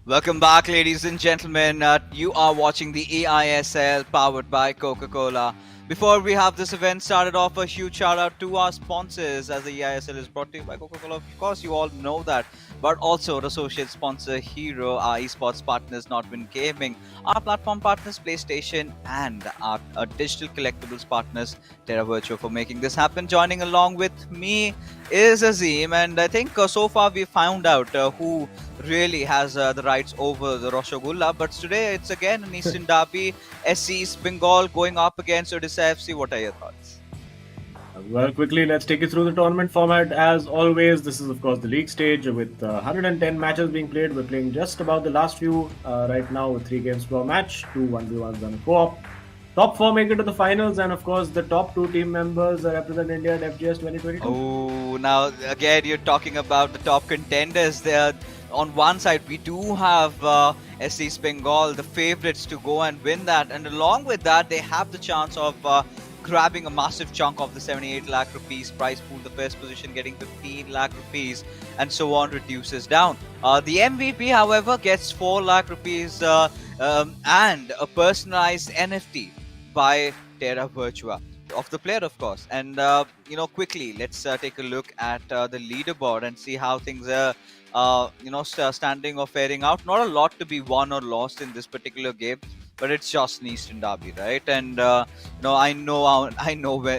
Welcome back, ladies and gentlemen. You are watching the eISL powered by Coca-Cola. Before we have this event started off, a huge shout out to our sponsors as the eISL is brought to you by Coca-Cola. Of course, you all know that. But also, our associate sponsor Hero, our esports partners, Notwin Gaming, our platform partners PlayStation, and our digital collectibles partners Terra Virtue for making this happen. Joining along with me is Azim, and I think so far we found out who really has the rights over the Roshogulla. But today it's again an Eastern Derby. SCEB Bengal going up against Odisha FC. What are your thoughts? Well, quickly, let's take you through the tournament format. As always, this is, of course, the league stage with 110 matches being played. We're playing just about the last few right now with 3 games per match, two 1v1s and a co-op. Top four make it to the finals, and of course, the top two team members represent India at FGS 2022. Oh, now again you're talking about the top contenders there. On one side, we do have SC Bengal, the favourites to go and win that, and along with that, they have the chance of grabbing a massive chunk of the 78 lakh rupees prize pool. The first position getting 15 lakh rupees, and so on reduces down. The MVP, however, gets 4 lakh rupees and a personalized NFT by Terra Virtua of the player, of course. And quickly, let's take a look at the leaderboard and see how things are, standing or faring out. Not a lot to be won or lost in this particular game, but it's just an Eastern Derby, right? And I know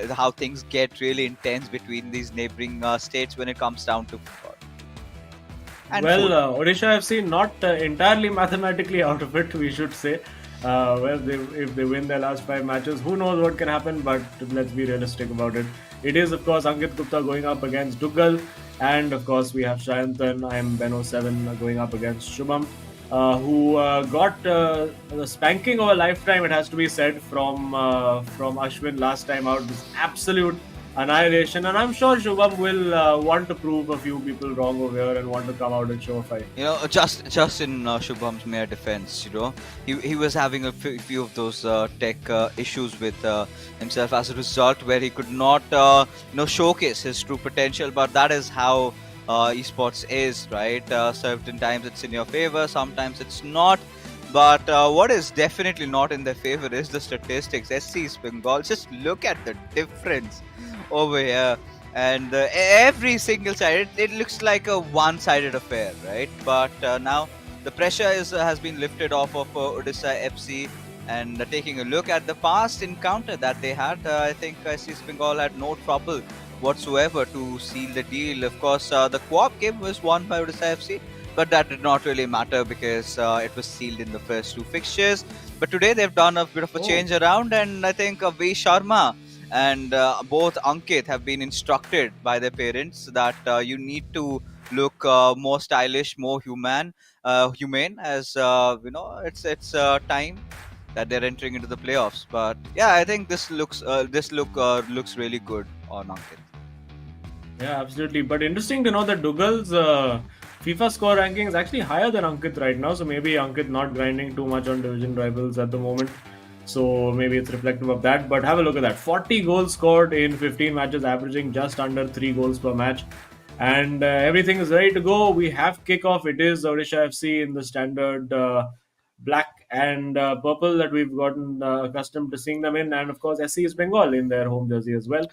how things get really intense between these neighboring states when it comes down to football and Well, food. Odisha FC not entirely mathematically out of it, we should say. If they win their last 5 matches, who knows what can happen, but let's be realistic about it. It is, of course, Ankit Gupta going up against Duggal, and of course, we have Shayantan. I am Ben07 going up against Shubham, who got the spanking of a lifetime, it has to be said, from Ashwin last time out. This absolute annihilation, and I'm sure Shubham will want to prove a few people wrong over here and want to come out and show a fight. Just in Shubham's mere defense, he was having a few of those tech issues with himself as a result, where he could not showcase his true potential. But that is how esports is, right? Certain times it's in your favor, sometimes it's not. But what is definitely not in their favor is the statistics. SC Bengal, just look at the difference over here. And every single side, it looks like a one-sided affair, right? But now the pressure has been lifted off of Odisha FC. And taking a look at the past encounter that they had, I think SC Bengal had no trouble whatsoever to seal the deal. Of course, the co-op game was won by Odisha FC, but that did not really matter because it was sealed in the first two fixtures. But today they've done a bit of a Oh, change around, and I think V Sharma and both Ankit have been instructed by their parents that you need to look more stylish, more humane, as it's time that they're entering into the playoffs. But yeah, I think this looks really good on Ankit. yeah, absolutely. But interesting to know that Dougal's FIFA score ranking is actually higher than Ankit right now. So maybe Ankit not grinding too much on division rivals at the moment. So maybe it's reflective of that. But have a look at that: 40 goals scored in 15 matches, averaging just under 3 goals per match. And everything is ready to go. We have kickoff. It is Odisha FC in the standard black and purple that we've gotten accustomed to seeing them in, and of course SC is Bengal in their home jersey as well.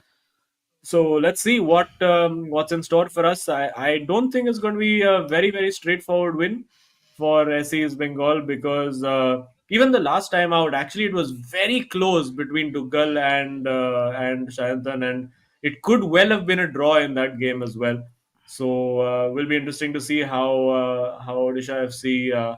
So let's see what's in store for us. I don't think it's going to be a very straightforward win for SC's Bengal, because even the last time out, actually it was very close between Duggal and Shayantan, and it could well have been a draw in that game as well. So will be interesting to see how Odisha FC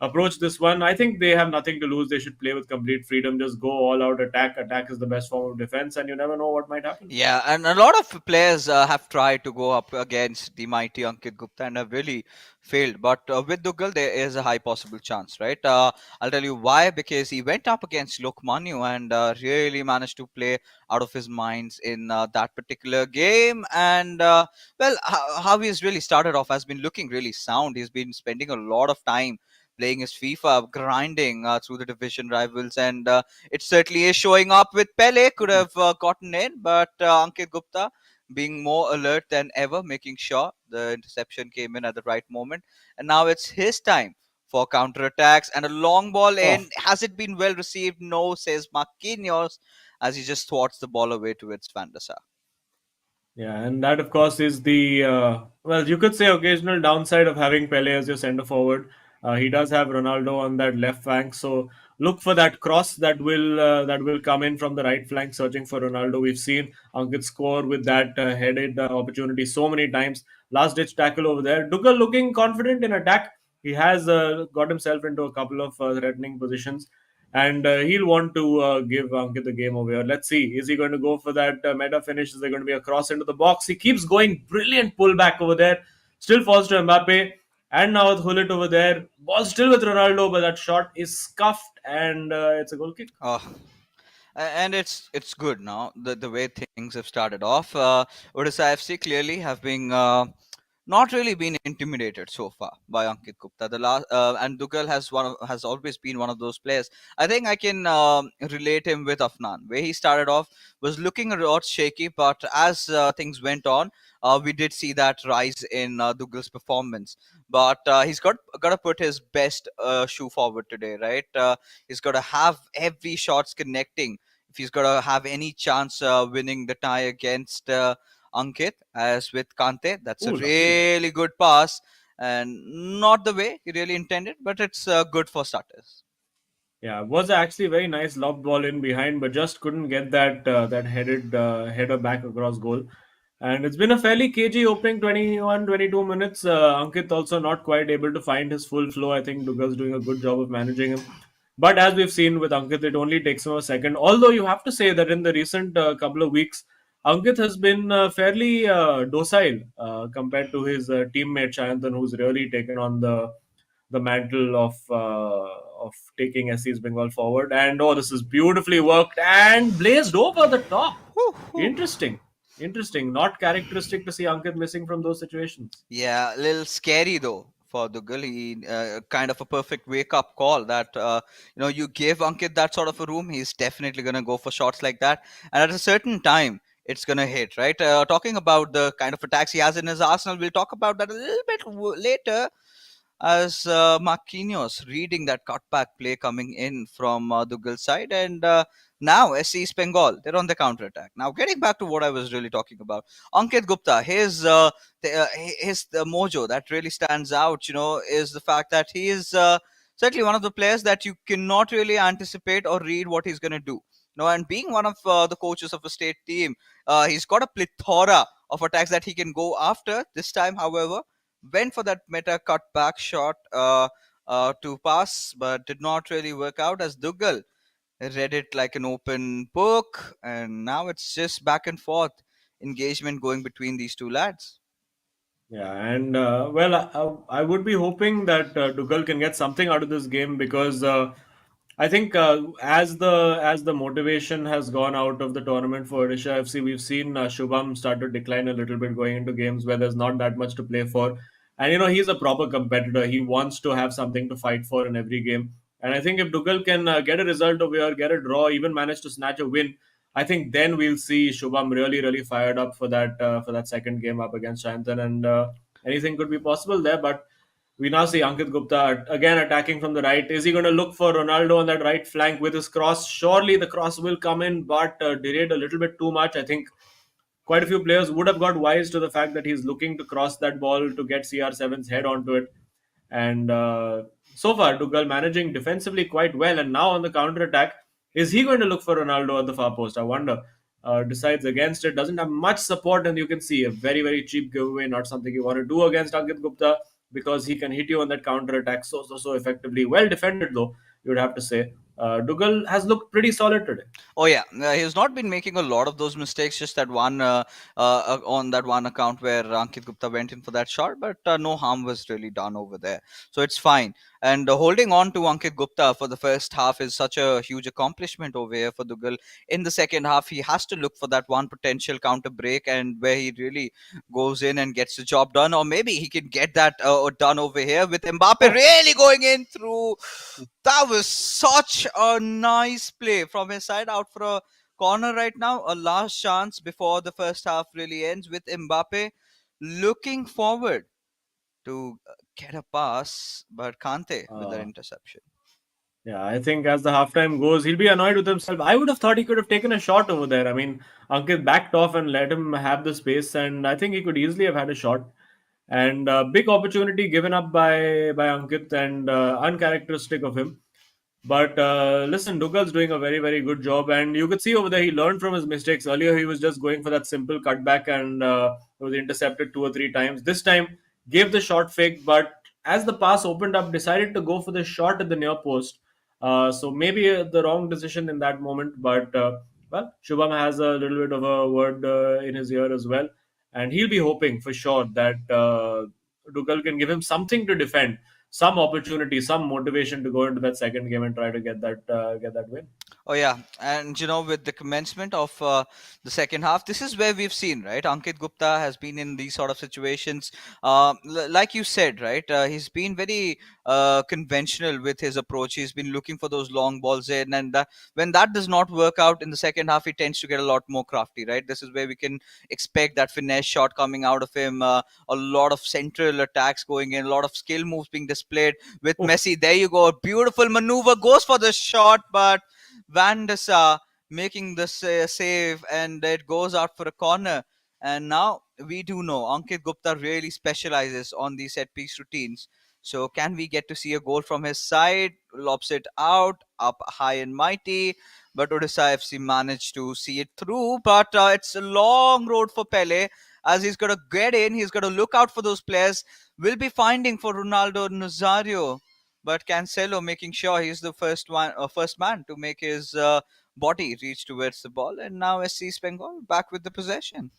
approach this one. I think they have nothing to lose. They should play with complete freedom. Just go all out attack. Attack is the best form of defense, and you never know what might happen. Yeah, and a lot of players have tried to go up against the mighty Ankit Gupta and have really failed. But with Dugal, there is a high possible chance, right? I'll tell you why. Because he went up against Lokmanyu and really managed to play out of his minds in that particular game. And well, how he's really started off has been looking really sound. He's been spending a lot of time playing his FIFA, grinding through the division rivals, and it certainly is showing up with Pele. Could have gotten in, but Ankit Gupta being more alert than ever, making sure the interception came in at the right moment. And now it's his time for counter attacks and a long ball Oh, in. Has it been well received? No, says Marquinhos as he just thwarts the ball away towards Van der Sar. yeah, and that of course is the well, you could say occasional downside of having Pele as your centre forward. He does have Ronaldo on that left flank, so look for that cross that will come in from the right flank, searching for Ronaldo. We've seen Ankit score with that headed opportunity so many times. Last ditch tackle over there. Dugal looking confident in attack. He has got himself into a couple of threatening positions and he'll want to give Ankit the game away. Or let's see, is he going to go for that meta finish? Is there going to be a cross into the box? He keeps going, brilliant pullback over there, still falls to Mbappe, and now with Hullet over there, ball still with Ronaldo, but that shot is scuffed, and it's a goal kick. Oh, and it's good now the way things have started off. Odisha FC clearly have been not really been intimidated so far by Ankit Gupta. The last and Dugal has always been one of those players. I think I can relate him with Afnan. Where he started off was looking a lot shaky, but as things went on, we did see that rise in Dugal's performance. But he's got to put his best shoe forward today, right? He's got to have every shots connecting if he's got to have any chance winning the tie against Ankit, as with Kante. That's a Ooh, lovely. really good pass and not the way he really intended, but it's good for starters. Yeah, was actually a very nice lob ball in behind, but just couldn't get that headed header back across goal. And it's been a fairly cagey opening 21, 22 minutes. Ankit also not quite able to find his full flow. I think Dugal's doing a good job of managing him. But as we've seen with Ankit, it only takes him a second. Although you have to say that in the recent couple of weeks, Ankit has been fairly docile compared to his teammate Shayantan, who's really taken on the mantle of taking SC's Bengal forward. And oh, this is beautifully worked and blazed over the top. Whew, whew. Interesting. Interesting. Not characteristic to see Ankit missing from those situations. Yeah, a little scary though for Dugal. He kind of a perfect wake up call that you give Ankit that sort of a room, he's definitely gonna go for shots like that, and at a certain time. It's gonna hit, right? Talking about the kind of attacks he has in his arsenal, we'll talk about that a little bit later as Marquinhos reading that cutback play coming in from the Gul side. And now SC Bengal, they're on the counter attack. Now, getting back to what I was really talking about, Ankit Gupta, his the mojo that really stands out, is the fact that he is certainly one of the players that you cannot really anticipate or read what he's going to do. And being one of the coaches of a state team, he's got a plethora of attacks that he can go after. This time, however, went for that meta cutback shot to pass, but did not really work out as Dugal read it like an open book, and now it's just back and forth engagement going between these two lads. Yeah, and well, I would be hoping that Dugal can get something out of this game because I think as the motivation has gone out of the tournament for Odisha FC, we've seen Shubham start to decline a little bit going into games where there's not that much to play for, and he's a proper competitor. He wants to have something to fight for in every game, and I think if Dugal can get a result over here, get a draw, even manage to snatch a win, I think then we'll see Shubham really, really fired up for that second game up against Shantan, and anything could be possible there. But we now see Ankit Gupta again attacking from the right. Is he going to look for Ronaldo on that right flank with his cross? Surely the cross will come in, but delayed a little bit too much. I think quite a few players would have got wise to the fact that he's looking to cross that ball to get CR7's head onto it. And so far, Dugal managing defensively quite well. And now on the counter attack, is he going to look for Ronaldo at the far post? I wonder. Decides against it, doesn't have much support, and you can see a very, very cheap giveaway, not something you want to do against Ankit Gupta because he can hit you on that counter attack so effectively. Well defended, though, you would have to say. Dugal has looked pretty solid today. Oh yeah, he's not been making a lot of those mistakes. Just that one on that one account where Ankit Gupta went in for that shot, but no harm was really done over there, so it's fine. And holding on to Ankit Gupta for the first half is such a huge accomplishment over here for Dugal. In the second half, he has to look for that one potential counter break and where he really goes in and gets the job done, or maybe he can get that done over here with Mbappe Oh, really going in through. That was such a nice play from his side out for a corner right now. A last chance before the first half really ends with Mbappe looking forward to get a pass, but Kante with that Uh, interception. Yeah, I think as the halftime goes, he'll be annoyed with himself. I would have thought he could have taken a shot over there. I mean, Ankit backed off and let him have the space, and I think he could easily have had a shot. And big opportunity given up by Ankit, and uncharacteristic of him. But listen, Dougal's doing a very, very good job. And you could see over there, he learned from his mistakes. Earlier, he was just going for that simple cutback and was intercepted 2 or 3 times. This time, gave the short fake, but as the pass opened up, decided to go for the shot at the near post. So maybe the wrong decision in that moment. But well, Shubham has a little bit of a word in his ear as well. And he'll be hoping for sure that Dougal can give him something to defend, some opportunity, some motivation to go into that second game and try to get that win. Oh yeah, and with the commencement of the second half, this is where we've seen, right? Ankit Gupta has been in these sort of situations. Like you said, right? He's been very conventional with his approach. He's been looking for those long balls in, and when that does not work out in the second half, he tends to get a lot more crafty, right? This is where we can expect that finesse shot coming out of him. A lot of central attacks going in, a lot of skill moves being displayed with Oh, Messi. There you go, a beautiful maneuver, goes for the shot, but Van der Sar making the save, and it goes out for a corner. And now we do know Ankit Gupta really specializes on these set piece routines. So can we get to see a goal from his side? Lobs it out, up high and mighty. But Odisha FC managed to see it through. But it's a long road for Pele, as he's got to get in. He's got to look out for those players. Will be finding for Ronaldo Nazario, but Cancelo making sure he's the first man to make his body reach towards the ball, and now SC Bengal back with the possession.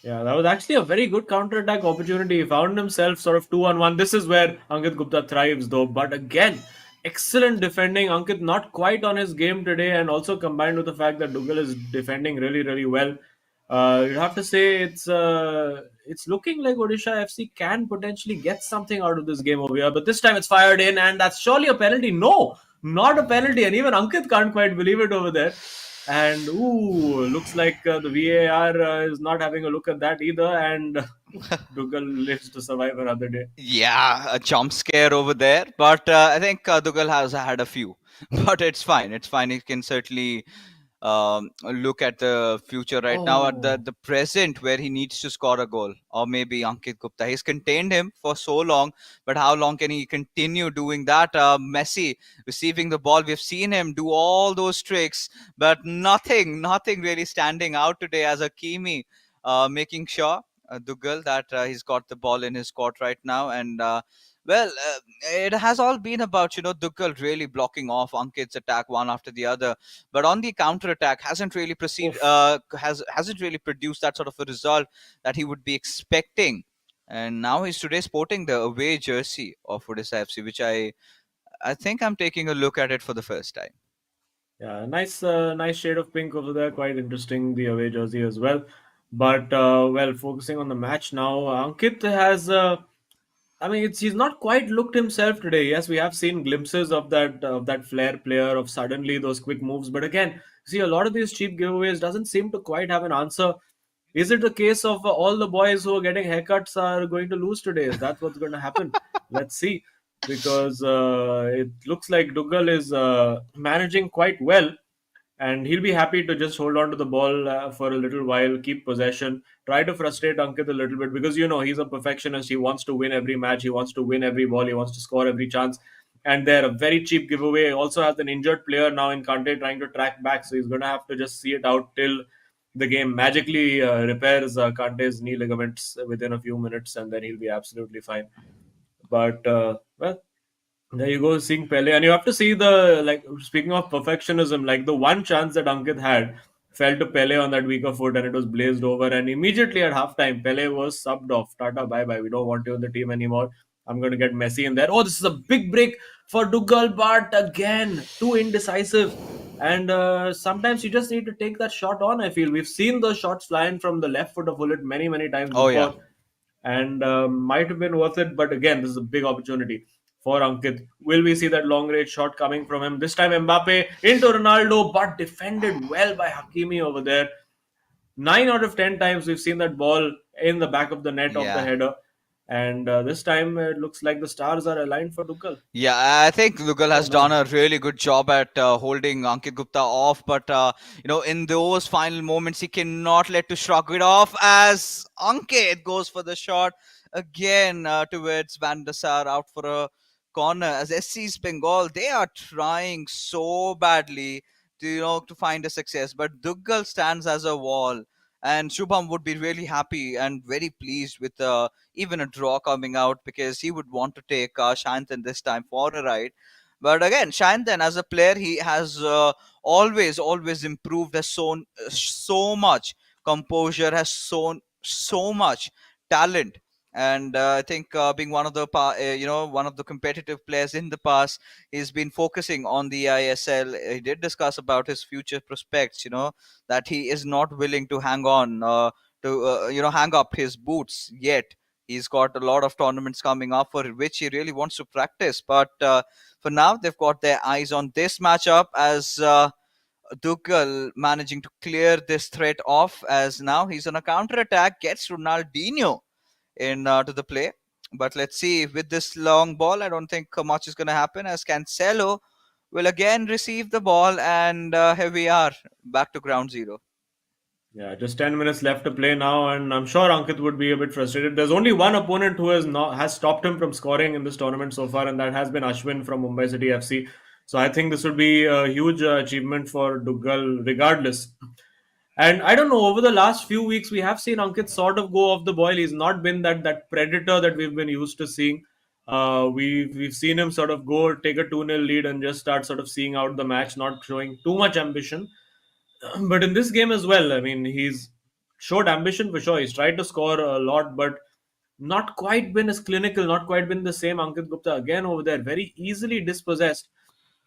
yeah, that was actually a very good counter-attack opportunity. He found himself sort of 2-on-1. This is where Ankit Gupta thrives, though. But again, excellent defending. Ankit not quite on his game today, and also combined with the fact that Dougal is defending really, really well. You'd have to say it's looking like Odisha FC can potentially get something out of this game over here. But this time it's fired in, and that's surely a penalty. No, not a penalty, and even Ankit can't quite believe it over there. And ooh, looks like the VAR is not having a look at that either. And Dougal lives to survive another day. Yeah, a jump scare over there, but I think Dugal has had a few, but it's fine. It's fine. He can certainly look at the future right now, at the Oh, present where he needs to score a goal, or maybe Ankit Gupta. He's contained him for so long, but how long can he continue doing that? Messi receiving the ball, we've seen him do all those tricks, but nothing really standing out today as a Kimi making sure. Dugal that he's got the ball in his court right now, and well, it has all been about Dugal really blocking off Ankit's attack one after the other, but on the counter attack oof. hasn't really produced that sort of a result that he would be expecting. And now he's today sporting the away jersey of Odisha FC, which I think I'm taking a look at it for the first time. Yeah, nice shade of pink over there. Quite interesting, the away jersey as well. But well, focusing on the match now, Ankit has. I mean, he's not quite looked himself today. Yes, we have seen glimpses of that flair player of suddenly those quick moves. But again, see a lot of these cheap giveaways doesn't seem to quite have an answer. Is it the case of all the boys who are getting haircuts are going to lose today? Is that what's going to happen? Let's see, because it looks like Dougal is managing quite well, and he'll be happy to just hold on to the ball for a little while, keep possession, try to frustrate Ankit a little bit because he's a perfectionist. He wants to win every match, he wants to win every ball, he wants to score every chance. And they're a very cheap giveaway. Also has an injured player now in Kante trying to track back, so he's going to have to just see it out till the game magically repairs Kante's knee ligaments within a few minutes, and then he'll be absolutely fine. But well, there you go, seeing Pele, and you have to see the like. Speaking of perfectionism, like the one chance that Ankit had fell to Pele on that weaker foot, and it was blazed over. And immediately at halftime, Pele was subbed off. Tata, bye bye. We don't want you in the team anymore. I'm going to get Messi in there. Oh, this is a big break for Dougal, but again, too indecisive. And sometimes you just need to take that shot on. I feel we've seen those shots flying from the left foot of Bullet many times Oh yeah. before, and might have been worth it. But again, this is a big opportunity for Ankit. Will we see that long range shot coming from him? This time Mbappe into Ronaldo, but defended well by Hakimi over there. 9 out of 10 times we've seen that ball in the back of the net of the Yeah. header. And this time it looks like the stars are aligned for Dugal. Yeah, I think Lugal Oh has no. done a really good job at holding Ankit Gupta off, but in those final moments, he cannot let to shrug it off as Ankit goes for the shot again towards Van der Sar out for a corner. As SC's Bengal, they are trying so badly to to find a success, but Duggal stands as a wall, and Shubham would be really happy and very pleased with even a draw coming out because he would want to take Shantan this time for a ride. But again, Shantan as a player, he has always improved, has shown so much composure, has shown so much talent. And I think being one of the one of the competitive players in the past, he's been focusing on the eISL. He did discuss about his future prospects. That he is not willing to hang on to hang up his boots yet. He's got a lot of tournaments coming up for which he really wants to practice. But for now, they've got their eyes on this matchup as Tuchel managing to clear this threat off. As now he's on a counter attack, gets Ronaldinho in to the play. But let's see, with this long ball, I don't think much is going to happen as Cancelo will again receive the ball, and here we are back to ground zero. Yeah, just 10 minutes left to play now, and I'm sure Ankit would be a bit frustrated. There's only one opponent who has stopped him from scoring in this tournament so far, and that has been Ashwin from Mumbai City FC. So I think this would be a huge achievement for Duggal, regardless. And I don't know, over the last few weeks, we have seen Ankit sort of go off the boil. He's not been that predator that we've been used to seeing. We've seen him sort of go take a 2-0 lead and just start sort of seeing out the match, not showing too much ambition. But in this game as well, I mean, he's showed ambition for sure. He's tried to score a lot, but not quite been as clinical, not quite been the same. Ankit Gupta again over there, very easily dispossessed.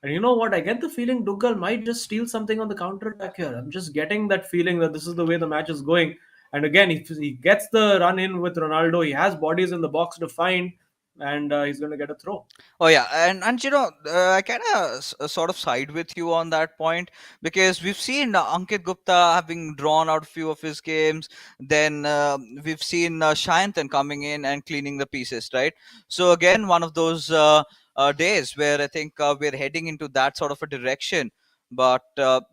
And you know what? I get the feeling Duggal might just steal something on the counter attack here. I'm just getting that feeling that this is the way the match is going. And again, if he gets the run in with Ronaldo, he has bodies in the box to find, and he's going to get a throw. Oh yeah, and I kind of sort of side with you on that point because we've seen Ankit Gupta having drawn out a few of his games. Then we've seen Shayantan coming in and cleaning the pieces, right? So again, one of those days where I think we're heading into that sort of a direction. But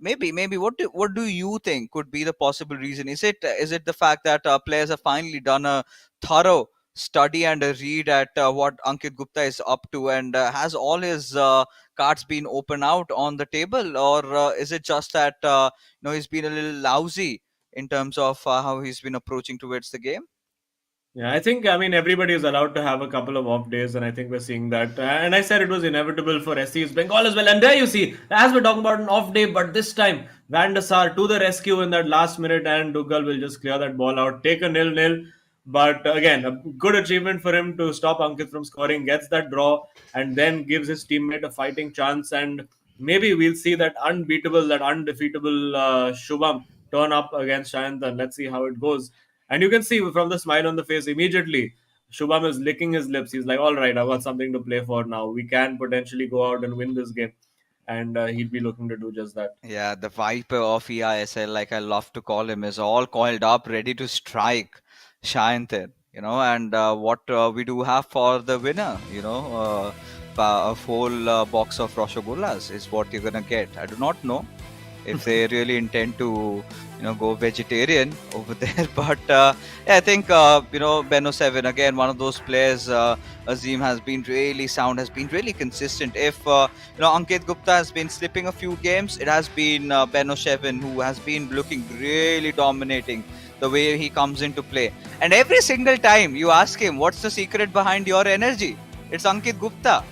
maybe what do you think could be the possible reason? Is it the fact that players have finally done a thorough study and a read at what Ankit Gupta is up to, and has all his cards been open out on the table, or is it just that he's been a little lousy in terms of how he's been approaching towards the game? Yeah, I think, I mean, everybody is allowed to have a couple of off days, and I think we're seeing that. And I said it was inevitable for SC's Bengal as well. And there you see, as we're talking about an off day, but this time, Van der Sar to the rescue in that last minute, and Dugal will just clear that ball out, take a nil-nil. But again, a good achievement for him to stop Ankit from scoring, gets that draw, and then gives his teammate a fighting chance. And maybe we'll see that unbeatable, that undefeatable Shubham turn up against Shayantan. Let's see how it goes. And you can see from the smile on the face immediately, Shubham is licking his lips. He's like, all right, I've got something to play for now. We can potentially go out and win this game. And he'd be looking to do just that. Yeah, the Viper of eISL, like I love to call him, is all coiled up, ready to strike Shayantan. And what we do have for the winner, a whole box of Rosogullas is what you're gonna get. I do not know if they really intend to go vegetarian over there, but yeah, I think Beno 7 again, one of those players. Azim has been really sound, has been really consistent. If Ankit Gupta has been slipping a few games, it has been Beno 7 who has been looking really dominating the way he comes into play. And every single time you ask him what's the secret behind your energy, it's Ankit Gupta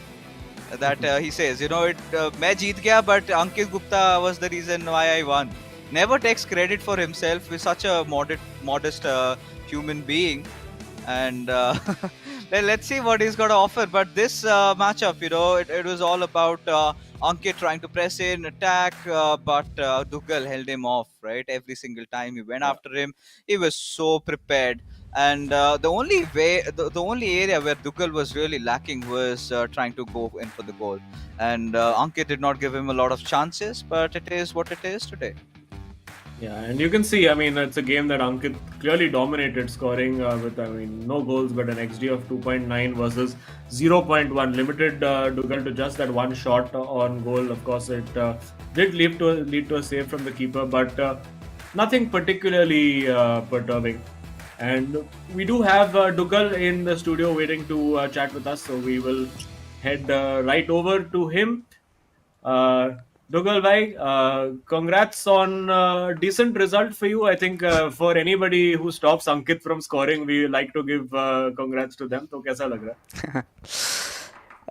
that he says, मैं जीत गया, but Ankit Gupta was the reason why I won. Never takes credit for himself. With such a modest human being, and let's see what he's got to offer. But this matchup, it was all about Ankit trying to press in, attack, but Dugal held him off, right? Every single time he went Yeah. after him, he was so prepared. And the only area where Dugal was really lacking was trying to go in for the goal. And Ankit did not give him a lot of chances, but it is what it is today. Yeah, and you can see, I mean, it's a game that Ankit clearly dominated, scoring with, I mean, no goals but an XG of 2.9 versus 0.1. Limited Dugal to just that one shot on goal. Of course, it did lead to a save from the keeper, but nothing particularly perturbing. And we do have Dugal in the studio waiting to chat with us, so we will head right over to him. Uh, Dugal bhai, congrats on decent result for you. I think for anybody who stops Ankit from scoring, we like to give congrats to them. तो कैसा लग रहा है?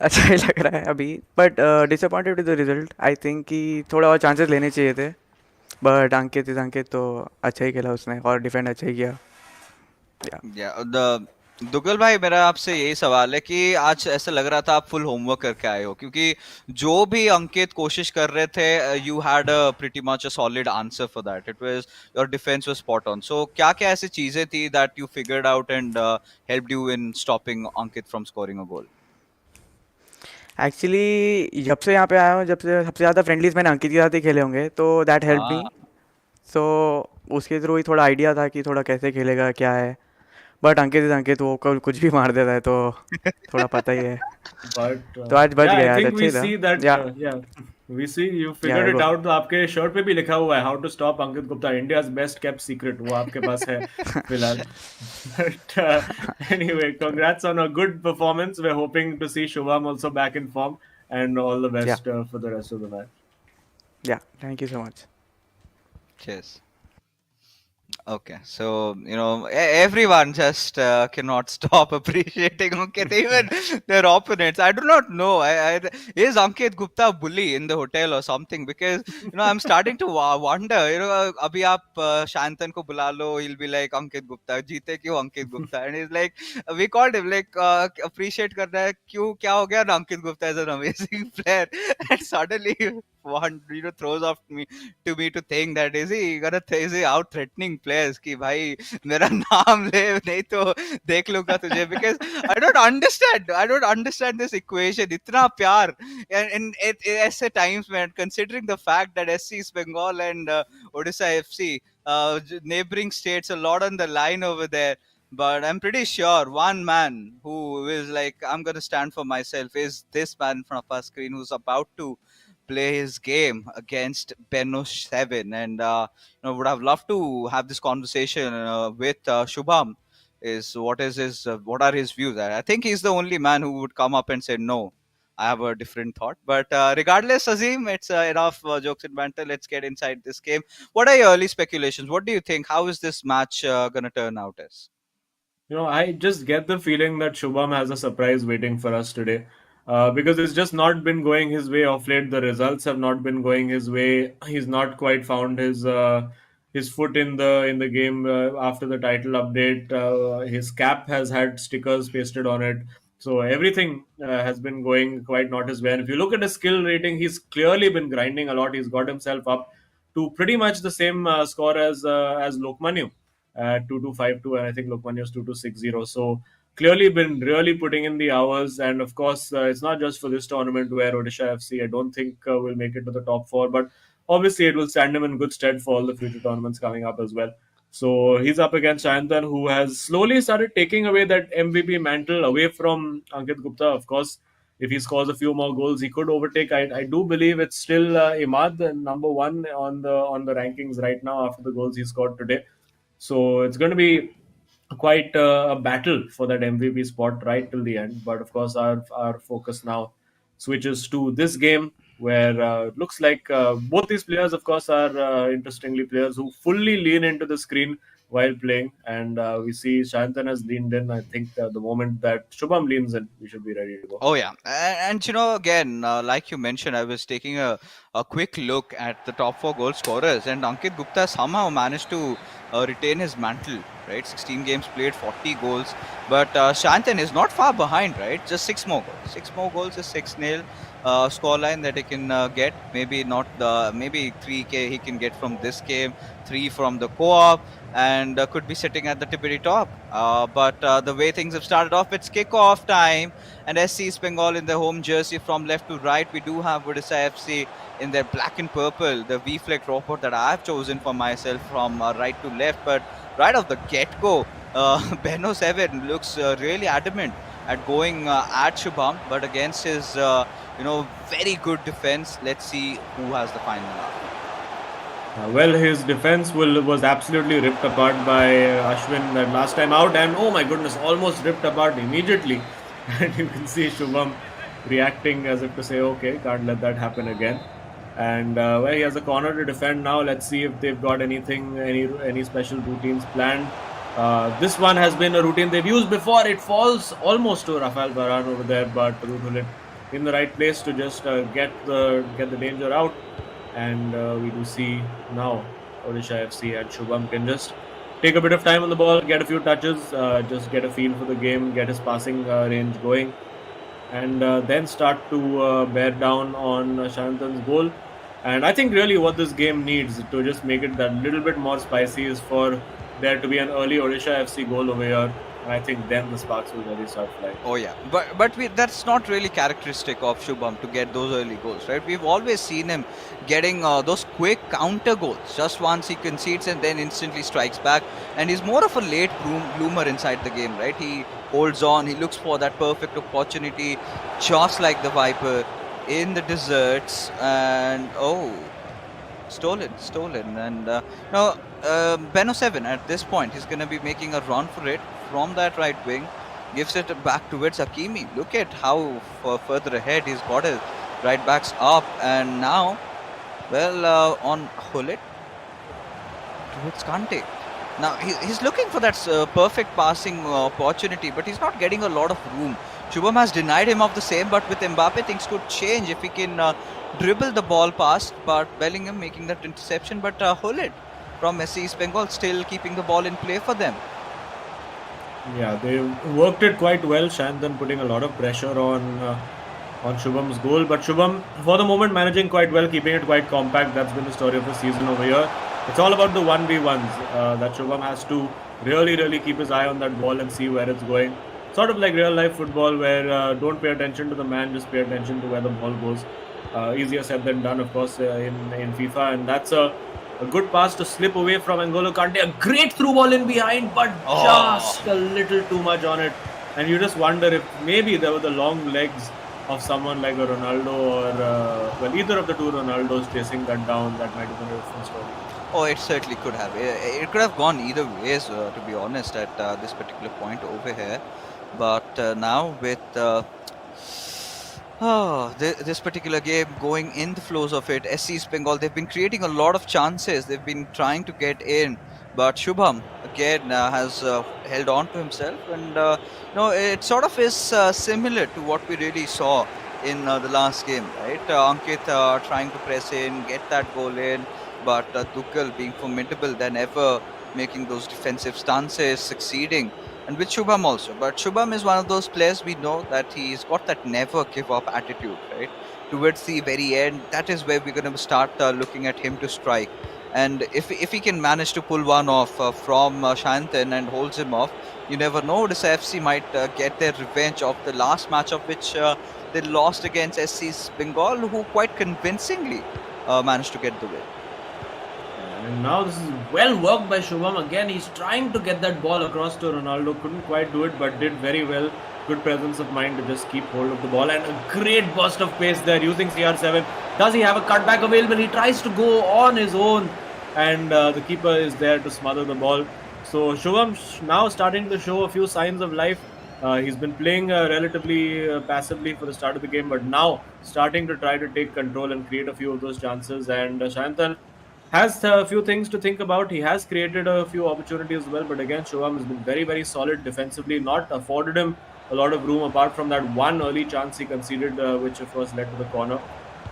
अच्छा ही लग रहा है अभी but disappointed with the result I think कि थोड़ा और चांसेस लेने चाहिए थे बट अंकित तो अच्छा ही खेला उसने और डिफेंड अच्छा ही किया दुगल भाई मेरा आपसे यही सवाल है कि आज ऐसा लग रहा था आप फुल होमवर्क करके आए हो क्योंकि जो भी अंकित कोशिश कर रहे थे you had a pretty much a solid answer for that it was your defence was spot on so क्या क्या ऐसी चीजें थी that you figured out and helped you in stopping Ankit from scoring a goal actually जब से यहाँ पे आया हूँ जब से सबसे ज़्यादा फ्रेंडलीज मैंने अंकित के साथ ही खेले होंगे तो दैट हेल्प मी सो उसके थ्रू ही थोड़ा आइडिया था कि थोड़ा कैसे खेलेगा क्या है बट अंकित वो कुछ भी मार देता है तो थोड़ा पता ही है But तो आज बच yeah, I गया आज think अच्छा we ही था see that या yeah, we see you या figured it out. तो आपके शर्ट पे भी लिखा हुआ है How to stop Ankit Gupta, India's best kept secret. वो आपके पास है फिलहाल. But anyway, congrats on a good performance. We're hoping to see Shubham also back in form, and all the या best for the rest of the match. या thank you so much cheers Okay, so everyone just cannot stop appreciating Ankit, even their opponents. I do not know. Is Ankit Gupta bully in the hotel or something? Because I'm starting to wonder. Abhi aap Shantan ko bula lo, he'll be like Ankit Gupta. Jeete kyun Ankit Gupta? And he's like, we called him like appreciate karna hai. Kyun kya ho gaya? Ankit Gupta is an amazing player, and suddenly one throws off me to think that is he out threatening players कि भाई मेरा नाम ले नहीं तो देख लूंगा तुझे because I don't understand this equation इतना प्यार and ऐसे times when considering the fact that SC East Bengal and Odisha FC neighboring states a lot on the line over there but I'm pretty sure one man who is like I'm gonna stand for myself is this man in front of our screen who's about to play his game against Benno 7 and would have loved to have this conversation with Shubham is what are his views. I think he's the only man who would come up and say no, I have a different thought. But regardless, Azim, it's enough jokes and banter. Let's get inside this game. What are your early speculations? What do you think? How is this match going to turn out as? I just get the feeling that Shubham has a surprise waiting for us today. Because it's just not been going his way of late. The results have not been going his way. He's not quite found his foot in the game after the title update. His cap has had stickers pasted on it. So everything has been going quite not his way. And if you look at his skill rating, he's clearly been grinding a lot. He's got himself up to pretty much the same score as Lokmanu at 2252, and I think Lokmanya is 2260. So clearly been really putting in the hours. And of course, it's not just for this tournament where Odisha FC, I don't think will make it to the top four, but obviously it will stand him in good stead for all the future tournaments coming up as well. So he's up against Sayantan, who has slowly started taking away that MVP mantle away from Ankit Gupta. Of course, if he scores a few more goals, he could overtake. I do believe it's still Imad, number one on the rankings right now after the goals he scored today. So it's going to be quite a battle for that MVP spot right till the end. But of course, our focus now switches to this game where it looks like both these players, of course, are interestingly players who fully lean into the screen while playing. And we see Shantan has leaned in. I think the moment that Shubham leans in, we should be ready to go. Oh yeah, and again, like you mentioned, I was taking a quick look at the top four goal scorers, and Ankit Gupta somehow managed to retain his mantle. Right, 16 games played, 40 goals, but Shantan is not far behind. Right, just six more goals. Six more goals is 6-0 scoreline that he can get. Maybe not the maybe 3K he can get from this game, 3 from the co-op, and could be sitting at the tippity top. But the way things have started off, it's kickoff time and SC East Bengal in the home jersey from left to right. We do have Odisha FC in their black and purple, the V-Fleck robot that I've chosen for myself from right to left. But right off the get-go, Beno7 looks really adamant at going at Shubham, but against his very good defense. Let's see who has the final now. Well, his defense was absolutely ripped apart by Ashwin that last time out, and oh my goodness, almost ripped apart immediately. And you can see Shubham reacting as if to say, okay, can't let that happen again. And well, he has a corner to defend now. Let's see if they've got any special routines planned. This one has been a routine they've used before. It falls almost to Rafael Varane over there, but Rudhulit in the right place to just get the danger out. And we do see now Odisha FC and Shubham can just take a bit of time on the ball, get a few touches, just get a feel for the game, get his passing range going, and then start to bear down on Shantan's goal. And I think really what this game needs to just make it that little bit more spicy is for there to be an early Odisha FC goal over here. And I think then the sparks will really start flying. Oh yeah, but that's not really characteristic of Shubham to get those early goals, right? We've always seen him getting those quick counter goals. Just once he concedes and then instantly strikes back, and he's more of a late bloomer inside the game, right? He holds on, he looks for that perfect opportunity, just like the Viper in the deserts, and stolen, and now Beno7 at this point he's going to be making a run for it from that right wing, gives it back towards Hakimi. Look at how further ahead he's got his right backs up, and now on Hullet towards Kante. Now he's looking for that perfect passing opportunity, but he's not getting a lot of room. Shubham has denied him of the same, but with Mbappe things could change if he can dribble the ball past. But Bellingham making that interception, but Hullet from SCEB Bengal still keeping the ball in play for them. Yeah, they worked it quite well. Shantan putting a lot of pressure on Shubham's goal, but Shubham for the moment managing quite well, keeping it quite compact. That's been the story of the season over here. It's all about the 1v1s that Shubham has to really keep his eye on that ball and see where it's going. Sort of like real life football where don't pay attention to the man, just pay attention to where the ball goes. Easier said than done, of course, in FIFA, and that's a good pass to slip away from N'Golo Kante. A great through ball in behind, but just a little too much on it. And you just wonder if maybe there were the long legs of someone like a Ronaldo or either of the two Ronaldos chasing that down. That might have been a different story. Oh, it certainly could have. It could have gone either ways, to be honest, at this particular point over here. But now with this particular game going in the flows of it, SCEB Bengal, they've been creating a lot of chances. They've been trying to get in, but Shubham again has held on to himself, and it sort of is similar to what we really saw in the last game, right? Ankit trying to press in, get that goal in, but Tuchel being formidable than ever, making those defensive stances, succeeding. And with Shubham also. But Shubham is one of those players we know that he's got that never give up attitude, right? Towards the very end, that is where we're going to start looking at him to strike. And if he can manage to pull one off from Shantan and holds him off, you never know. Odisha FC might get their revenge of the last match of which they lost against SCEB Bengal, who quite convincingly managed to get the win. And now this is well worked by Shubham. Again, he's trying to get that ball across to Ronaldo. Couldn't quite do it, but did very well. Good presence of mind to just keep hold of the ball. And a great burst of pace there using CR7. Does he have a cutback available? He tries to go on his own. And the keeper is there to smother the ball. So Shubham now starting to show a few signs of life. He's been playing relatively passively for the start of the game, but now starting to try to take control and create a few of those chances. And Shantan has a few things to think about. He has created a few opportunities as well, but again, Shubham has been very solid defensively, not afforded him a lot of room apart from that one early chance he conceded, which of course led to the corner.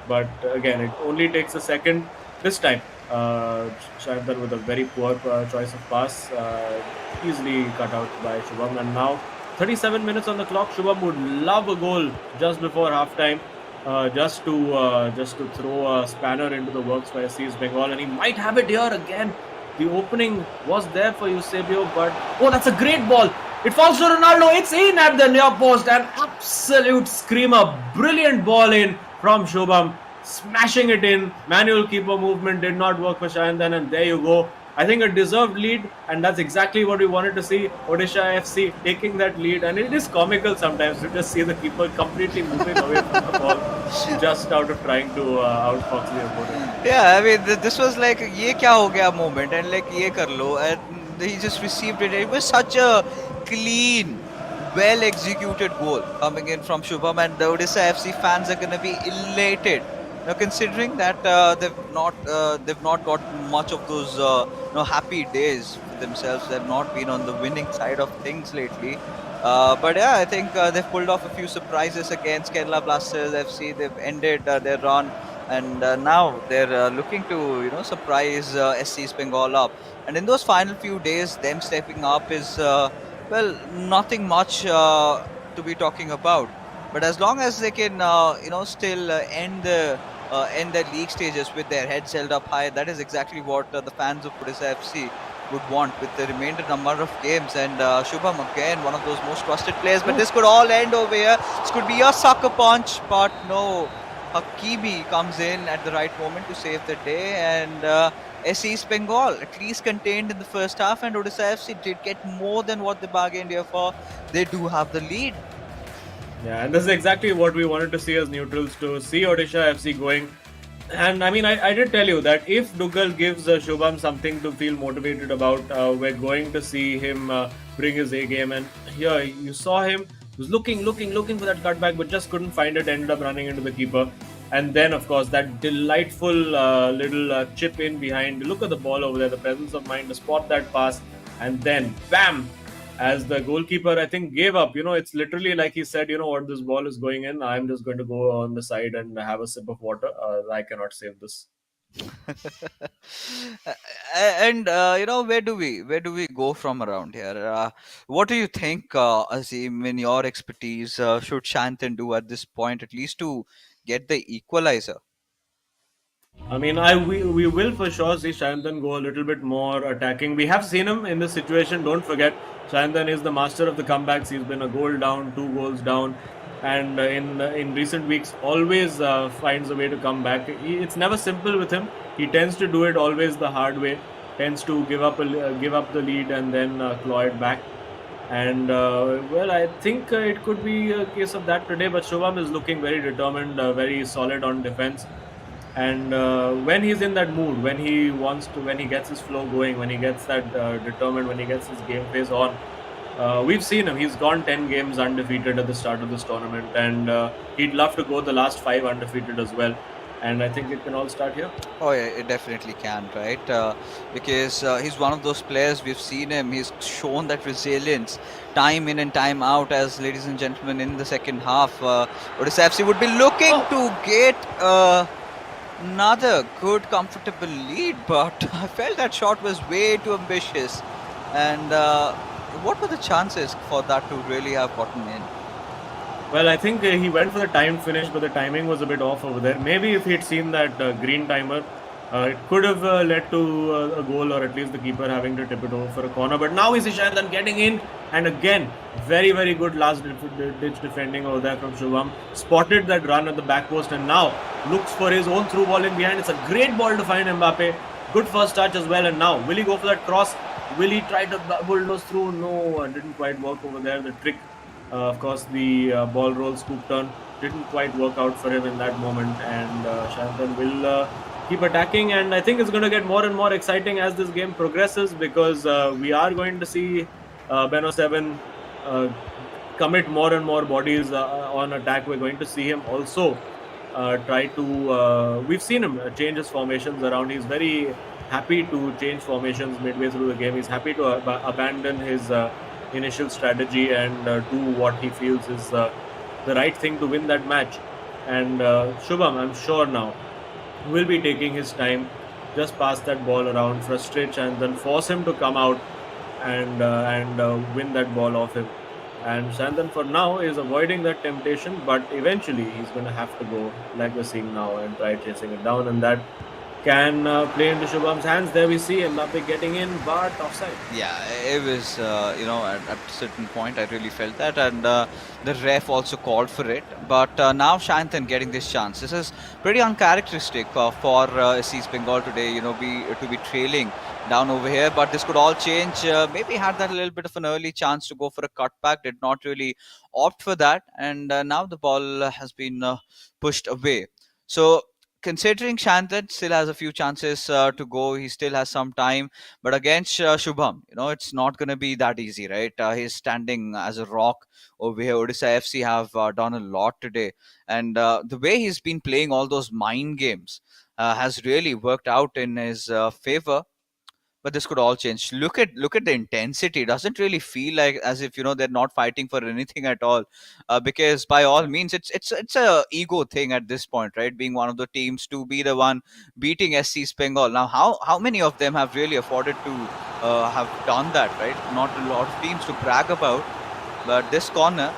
But again, it only takes a second. This time, Shantan with a very poor choice of pass, easily cut out by Shubham. And now 37 minutes on the clock. Shubham would love a goal just before halftime. Just to throw a spanner into the works for SCEB Bengal, and he might have it here again. The opening was there for Eusebio, but that's a great ball. It falls to Ronaldo. It's in at the near post. An absolute screamer. Brilliant ball in from Shubham. smashing it in. Manual keeper movement did not work for Shayantan, and there you go. I think a deserved lead, and that's exactly what we wanted to see. Odisha FC taking that lead, and it is comical sometimes to just see the keeper completely moving away from the ball, just out of trying to outfox the opponent. Yeah, I mean, this was like, ye kya ho gaya moment, and like, ye kar lo, and he just received it. It was such a clean, well executed goal coming in from Shubham, and the Odisha FC fans are going to be elated. Now, considering that they've not got much of those happy days for themselves. They've not been on the winning side of things lately. But yeah, I think they've pulled off a few surprises against Kerala Blasters FC. They've ended their run, and now they're looking to surprise SC's Bengal up. And in those final few days, them stepping up is well, nothing much to be talking about. But as long as they can, still end their league stages with their heads held up high, that is exactly what the fans of Odisha FC would want with the remainder number of games. And Shubham again, one of those most trusted players. But this could all end over here. This could be a sucker punch, but no. Hakimi comes in at the right moment to save the day, and SC's Bengal at least contained in the first half, and Odisha FC did get more than what they bargained here for. They do have the lead. Yeah, and this is exactly what we wanted to see as neutrals, to see Odisha FC going. And I mean, I did tell you that if Dugal gives Shubham something to feel motivated about, we're going to see him bring his A game. And here you saw him, he was looking for that cutback, but just couldn't find it, ended up running into the keeper. And then, of course, that delightful little chip in behind. Look at the ball over there, the presence of mind to spot that pass. And then, bam! As the goalkeeper, I think, gave up. It's literally like he said, what, this ball is going in. I'm just going to go on the side and have a sip of water. I cannot save this. And where do we go from around here? What do you think, Azim, in your expertise, should Shantan do at this point, at least to get the equalizer? I mean, we will for sure see Shayantan go a little bit more attacking. We have seen him in this situation. Don't forget, Shayantan is the master of the comebacks. He's been a goal down, 2 goals down, and in recent weeks always finds a way to come back. It's never simple with him. He tends to do it always the hard way. Tends to give up the lead and then claw it back. And well, I think it could be a case of that today. But Shubham is looking very determined, very solid on defense. And when he's in that mood, when he gets his flow going, when he gets that determined, when he gets his game face on, we've seen him. He's gone 10 games undefeated at the start of this tournament, and he'd love to go the last 5 undefeated as well. And I think it can all start here. Oh yeah, it definitely can, right? Because he's one of those players. We've seen him. He's shown that resilience time in and time out. As ladies and gentlemen, in the second half, Odisha FC would be looking to get another good, comfortable lead, but I felt that shot was way too ambitious. And what were the chances for that to really have gotten in? Well, I think he went for the timed finish, but the timing was a bit off over there. Maybe if he'd seen that green timer, it could have led to a goal, or at least the keeper having to tip it over for a corner. But now is Ishan getting in, and again, very, very good last ditch defending over there from Shubham. Spotted that run at the back post, and now looks for his own through ball in behind. It's a great ball to find Mbappe. Good first touch as well, and now will he go for that cross? Will he try to bulldoze through? No, it didn't quite work over there. The trick, of course, the ball roll scoop turn didn't quite work out for him in that moment, and Shantan will keep attacking. And I think it's going to get more and more exciting as this game progresses, because we are going to see Beno 7 commit more and more bodies on attack. We're going to see him also try to we've seen him change his formations around. He's very happy to change formations midway through the game. He's happy to abandon his initial strategy and do what he feels is the right thing to win that match. And Shubham, I'm sure now, will be taking his time, just pass that ball around, frustrate, and then force him to come out and win that ball off him. And Shantan for now is avoiding that temptation, but eventually he's going to have to go, like we're seeing now, and try chasing it down. And that can play into Shubham's hands. There we see Mbappe getting in, but offside. Yeah, it was, at a certain point, I really felt that, and the ref also called for it. But now Shanthan getting this chance. This is pretty uncharacteristic for SC's Bengal today, to be trailing down over here. But this could all change. Maybe had that a little bit of an early chance to go for a cutback, did not really opt for that, and now the ball has been pushed away. So, considering Shanthan still has a few chances to go, he still has some time, but against Shubham, it's not going to be that easy, right? He's standing as a rock over here. Odisha FC have done a lot today, and the way he's been playing all those mind games has really worked out in his favor. But this could all change. Look at the intensity. It doesn't really feel like as if they're not fighting for anything at all, because by all means it's a ego thing at this point, right? Being one of the teams to be the one beating SC Bengal. Now, how many of them have really afforded to have done that, right? Not a lot of teams to brag about, but this corner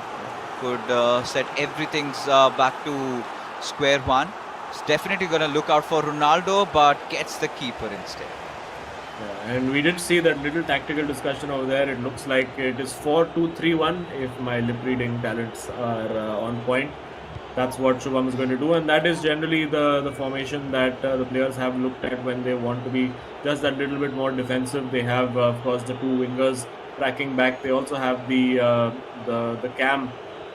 could set everything's back to square one. It's definitely gonna look out for Ronaldo, but gets the keeper instead. Yeah, and we did see that little tactical discussion over there. It looks like it is 4-2-3-1 if my lip reading talents are on point. That's what Shubham is going to do, and that is generally the formation that the players have looked at when they want to be just that little bit more defensive. They have, of course, the two wingers tracking back. They also have the cam,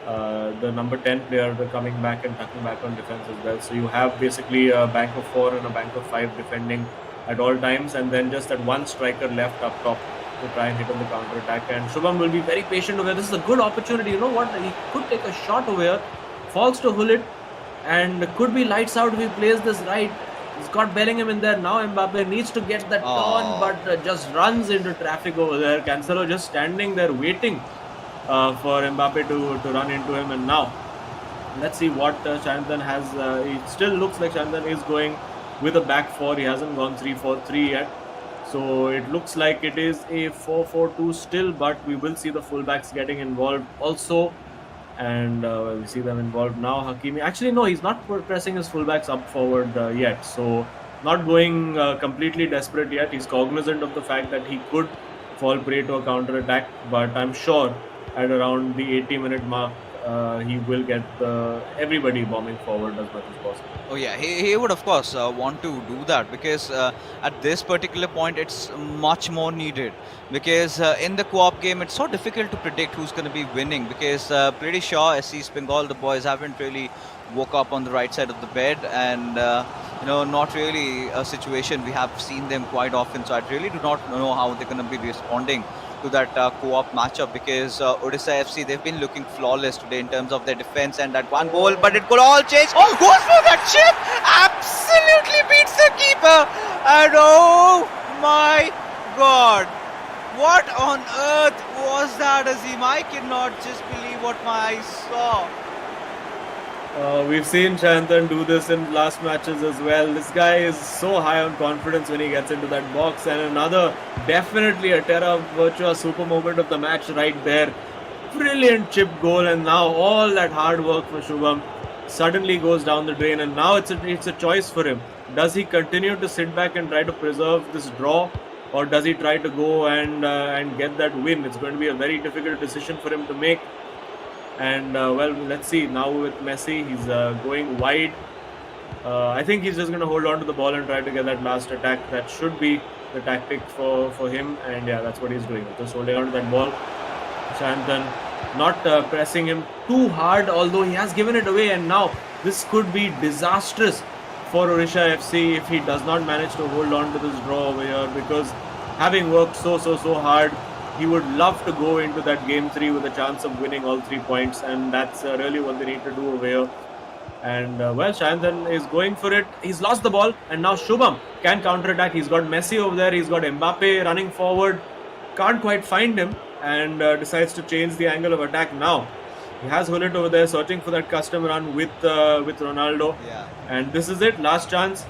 the number 10 player, coming back and tucking back on defense as well. So you have basically a bank of 4 and a bank of 5 defending at all times, and then just that one striker left up top to try and hit on the counter attack. And Shubham will be very patient over here. This is a good opportunity. You know what? He could take a shot over here, falls to Hullet, and could be lights out if he plays this right. He's got Bellingham in there. Now Mbappe needs to get that turn, but just runs into traffic over there. Cancelo just standing there waiting for Mbappe to run into him. And now let's see what Shanthan has. It still looks like Shanthan is going with a back four. He hasn't gone 3-4-3 yet. So it looks like it is a 4-4-2 still, but we will see the fullbacks getting involved also. And we see them involved now. Hakimi, actually no, he's not pressing his fullbacks up forward yet. So not going completely desperate yet. He's cognizant of the fact that he could fall prey to a counter attack, but I'm sure at around the 80-minute mark, he will get everybody bombing forward as much as possible. Oh yeah, he would of course want to do that, because at this particular point it's much more needed, because in the co-op game it's so difficult to predict who's going to be winning, because pretty sure SC Bengal, the boys haven't really woke up on the right side of the bed, and not really a situation we have seen them quite often. So I really do not know how they're going to be responding to that co-op matchup, because Odisha FC, they've been looking flawless today in terms of their defense, and that one goal, but it could all change. Oh, goes for that chip, absolutely beats the keeper, and oh my god, what on earth was that, Azim? I cannot just believe what my eyes saw. We've seen Shanthan do this in last matches as well. This guy is so high on confidence when he gets into that box, and another definitely a Terra Virtua super moment of the match right there. Brilliant chip goal, and now all that hard work for Shubham suddenly goes down the drain, and now it's a choice for him. Does he continue to sit back and try to preserve this draw, or does he try to go and get that win? It's going to be a very difficult decision for him to make. And well, let's see now with Messi. He's going wide. I think he's just going to hold on to the ball and try to get that last attack. That should be the tactic for him. And yeah, that's what he's doing. Just holding on to that ball. Shanthan not pressing him too hard, although he has given it away. And now this could be disastrous for Odisha FC if he does not manage to hold on to this draw over here, because having worked so hard, he would love to go into that game 3 with a chance of winning all 3 points, and that's really what they need to do over here. And well, Shanthan is going for it. He's lost the ball, and now Shubham can counter-attack. He's got Messi over there. He's got Mbappe running forward. Can't quite find him, and decides to change the angle of attack now. He has Hullet over there searching for that custom run with Ronaldo. Yeah. And this is it, last chance.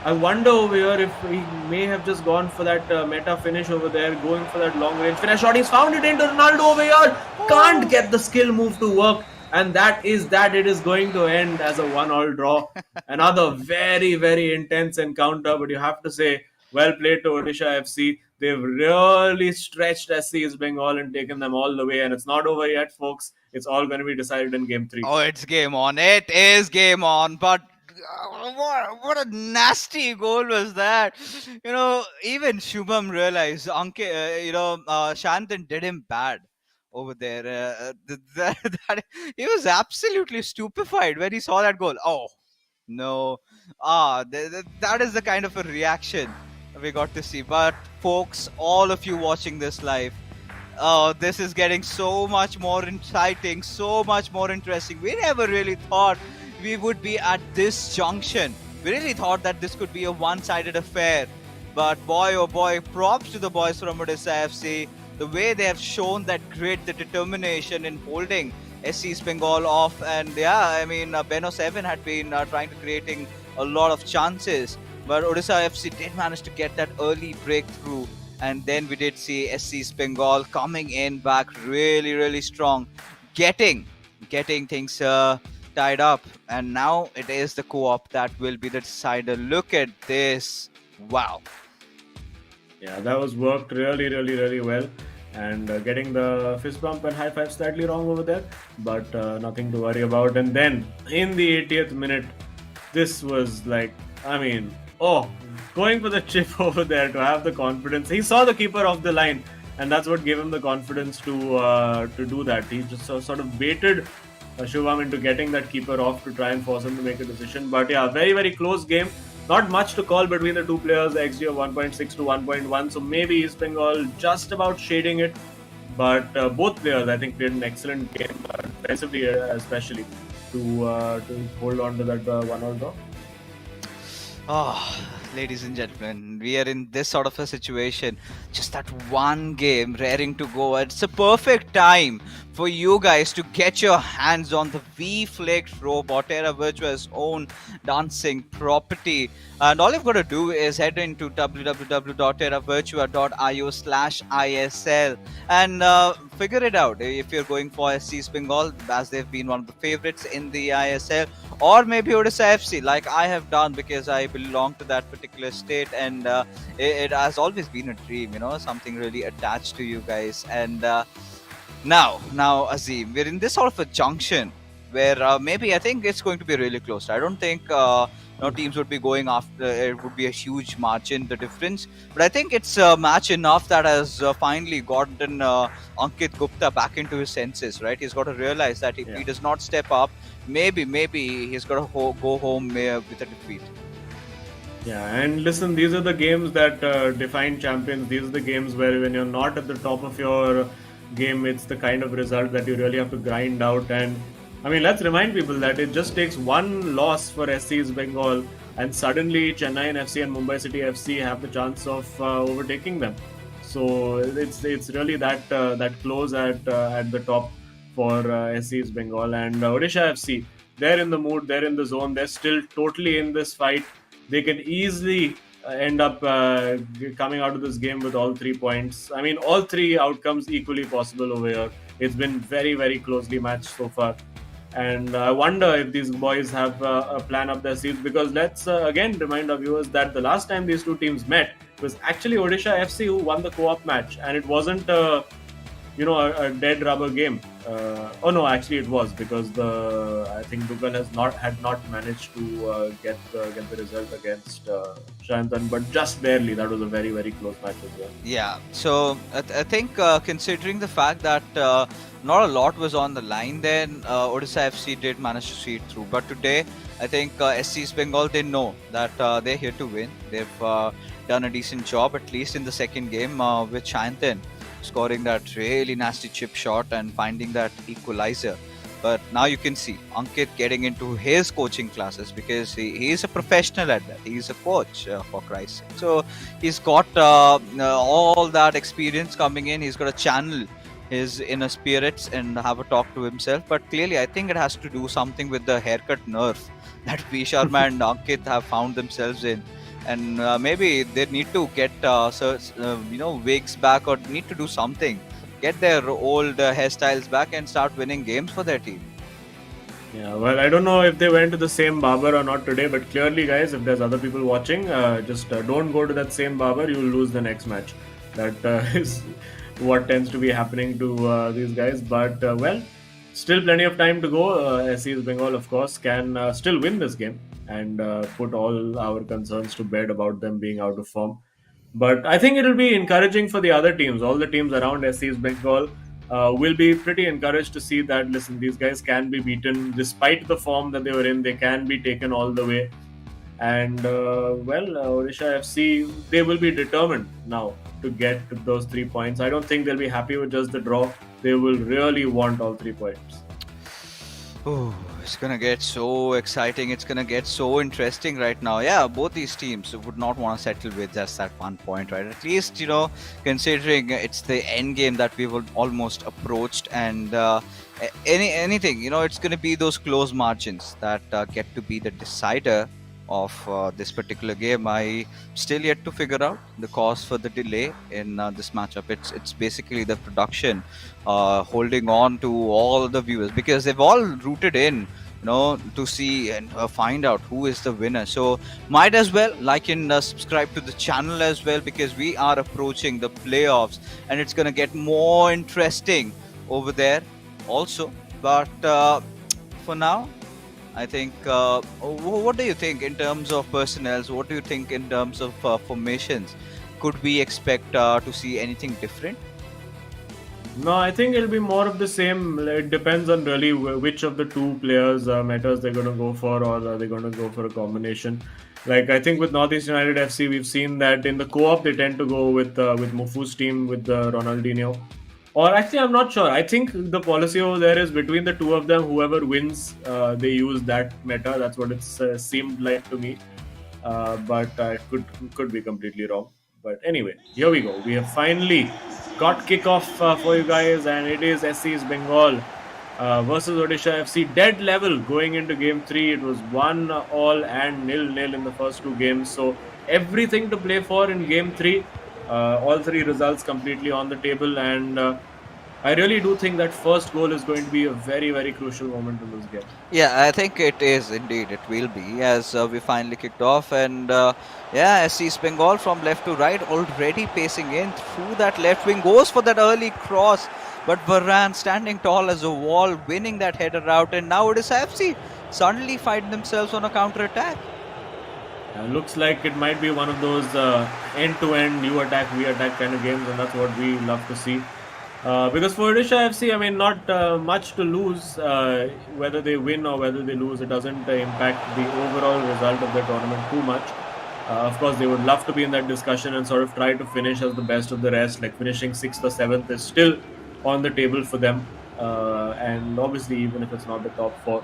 I wonder over here if he may have just gone for that meta finish over there, going for that long range finish shot. He's found it into Ronaldo over here. Can't get the skill move to work. and that is that it is going to end as a 1-all draw. Another very, very intense encounter, but you have to say, well played to Odisha FC. They've really stretched SC's Bengal and taken them all the way, and it's not over yet, folks. It's all going to be decided in game 3. Oh, it's game on. It is game on. But what a nasty goal was that? Even Shubham realized Shantan did him bad over there. He was absolutely stupefied when he saw that goal. Oh, no. That is the kind of a reaction we got to see. But, folks, all of you watching this live, oh, this is getting so much more exciting, so much more interesting. We never really thought we would be at this junction. We really thought that this could be a one-sided affair. But boy, oh boy, props to the boys from Odisha FC. The way they have shown that grit, the determination in holding SC's Bengal off. And yeah, I mean, Beno 7 had been trying to creating a lot of chances. But Odisha FC did manage to get that early breakthrough. And then we did see SC's Bengal coming in back really, really strong, getting things tied up. And now it is the co-op that will be the decider. Look at this. Wow. Yeah, that was worked really, really, really well. And getting the fist bump and high five slightly wrong over there, but nothing to worry about. And then in the 80th minute, this was like, I mean, going for the chip over there to have the confidence. He saw the keeper off the line, and that's what gave him the confidence to do that. He just sort of baited Shubham into getting that keeper off to try and force him to make a decision. But yeah, very, very close game. Not much to call between the two players, XG of 1.6 to 1.1. So maybe East Bengal just about shading it. But both players, I think, played an excellent game, defensively especially, to hold on to that 1-all draw. Oh, ladies and gentlemen, we are in this sort of a situation. Just that one game raring to go. It's a perfect time for you guys to get your hands on the V-Flicked robot, Terra Virtua's own dancing property. And all you've got to do is head into www.terravirtua.io/ISL and figure it out. If you're going for SC's Bengal, as they've been one of the favorites in the ISL, or maybe Odisha FC, like I have done, because I belong to that particular state, and it has always been a dream, something really attached to you guys. And now, Azim, we're in this sort of a junction where maybe I think it's going to be really close. I don't think teams would be going after. It would be a huge margin, the difference. But I think it's a match enough that has finally gotten Ankit Gupta back into his senses, right? He's got to realize that if he does not step up, maybe he's got to go home with a defeat. Yeah, and listen, these are the games that define champions. These are the games where when you're not at the top of your game, it's the kind of result that you really have to grind out. And I mean, let's remind people that it just takes one loss for SC's Bengal, and suddenly Chennai FC and Mumbai City FC have the chance of overtaking them. So it's really that close at the top for SC's Bengal. And Odisha FC, they're in the mood, they're in the zone, they're still totally in this fight. They can easily end up coming out of this game with all 3 points. I mean, all 3 outcomes equally possible over here. It's been very, very closely matched so far. And I wonder if these boys have a plan up their sleeves, because let's again remind our viewers that the last time these two teams met was actually Odisha FC who won the co-op match, and it wasn't a dead rubber game. No, actually it was, because I think Dugal had not managed to get the result against Shantan, but just barely. That was a very, very close match as well. Yeah, so I think considering the fact that not a lot was on the line, then Odisha FC did manage to see it through. But today, I think SC's Bengal, they know that they're here to win. They've done a decent job, at least in the second game, with Shantan scoring that really nasty chip shot and finding that equalizer. But now you can see Ankit getting into his coaching classes, because he is a professional at that. He's a coach, for Christ's sake. So he's got all that experience coming in. He's got to channel his inner spirits and have a talk to himself. But clearly, I think it has to do something with the haircut nerve that V Sharma and Ankit have found themselves in. And maybe they need to get wigs back, or need to do something. Get their old hairstyles back and start winning games for their team. Yeah, well, I don't know if they went to the same barber or not today, but clearly, guys, if there's other people watching, just don't go to that same barber. You'll lose the next match. That is what tends to be happening to these guys. But well, still plenty of time to go. SC's Bengal, of course, can still win this game and put all our concerns to bed about them being out of form. But I think it'll be encouraging for the other teams. All the teams around SC's Bengal will be pretty encouraged to see that, listen, these guys can be beaten despite the form that they were in. They can be taken all the way. And Odisha FC, they will be determined now to get to those 3 points. I don't think they'll be happy with just the draw. They will really want all 3 points. Oh, it's gonna get so exciting. It's gonna get so interesting right now. Yeah, both these teams would not want to settle with just that 1 point, right? At least, considering it's the end game that we've almost approached, and anything, it's gonna be those close margins that get to be the decider of this particular game. I still yet to figure out the cause for the delay in this matchup. It's basically the production holding on to all the viewers, because they've all rooted in, to see and find out who is the winner. So might as well like and subscribe to the channel as well, because we are approaching the playoffs and it's gonna get more interesting over there also. But for now, I think, what do you think in terms of personnels? What do you think in terms of formations? Could we expect to see anything different? No, I think it'll be more of the same. It depends on really which of the two players matters they're going to go for, or are they going to go for a combination. Like, I think with Northeast United FC, we've seen that in the co-op they tend to go with Mufu's team with Ronaldinho. Or actually, I'm not sure. I think the policy over there is between the two of them, whoever wins, they use that meta. That's what it's seemed like to me. But I could be completely wrong. But anyway, here we go. We have finally got kickoff for you guys, and it is SC's Bengal versus Odisha FC. Dead level going into game 3. It was 1-1 and 0-0 in the first two games. So everything to play for in game 3. All three results completely on the table, and I really do think that first goal is going to be a very, very crucial moment in this game. Yeah, I think it is indeed. It will be, as we finally kicked off, and SC's Bengal from left to right, already pacing in through that left wing, goes for that early cross, but Varane standing tall as a wall, winning that header out, and now Odisha FC suddenly find themselves on a counter attack. Looks like it might be one of those end-to-end, you attack, we attack kind of games, and that's what we love to see. Because for Odisha FC, I mean, not much to lose. Whether they win or whether they lose, it doesn't impact the overall result of the tournament too much. Of course, they would love to be in that discussion and sort of try to finish as the best of the rest. Like finishing 6th or 7th is still on the table for them. And obviously, even if it's not the top 4,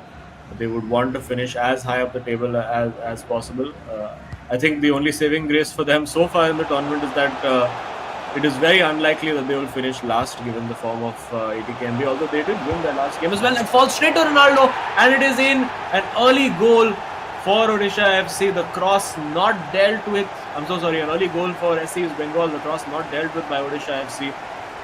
they would want to finish as high up the table as possible. I think the only saving grace for them so far in the tournament is that it is very unlikely that they will finish last given the form of ATKMB, although they did win their last game as well. It falls straight to Ronaldo, and it is in. An early goal for Odisha FC. The cross not dealt with. I'm so sorry, an early goal for SC's Bengal. The cross not dealt with by Odisha FC.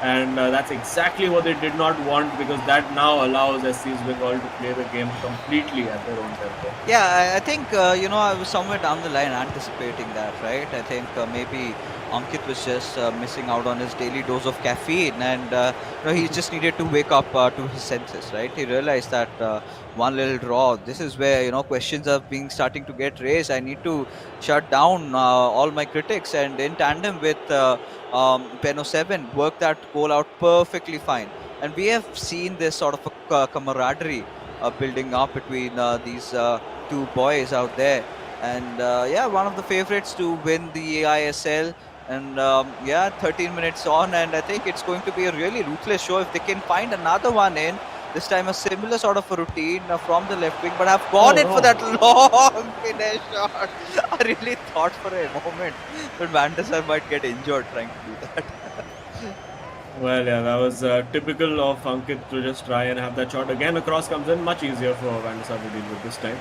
And that's exactly what they did not want, because that now allows SC's Bengal to play the game completely at their own tempo. Yeah, I think, I was somewhere down the line anticipating that, right? I think maybe Ankit was just missing out on his daily dose of caffeine, and he just needed to wake up to his senses, right? He realized that one little draw, this is where questions are starting to get raised. I need to shut down all my critics, and in tandem with Peno 7 worked that goal out perfectly fine. And we have seen this sort of a camaraderie building up between these two boys out there, and one of the favorites to win the eISL. And 13 minutes on, and I think it's going to be a really ruthless show if they can find another one in. This time a similar sort of a routine from the left wing, but I've gone in for that long finish shot. I really thought for a moment that Van der Sar might get injured trying to do that. Well, yeah, that was typical of Ankit to just try and have that shot. Again, a cross comes in, much easier for Van der Sar to deal with this time.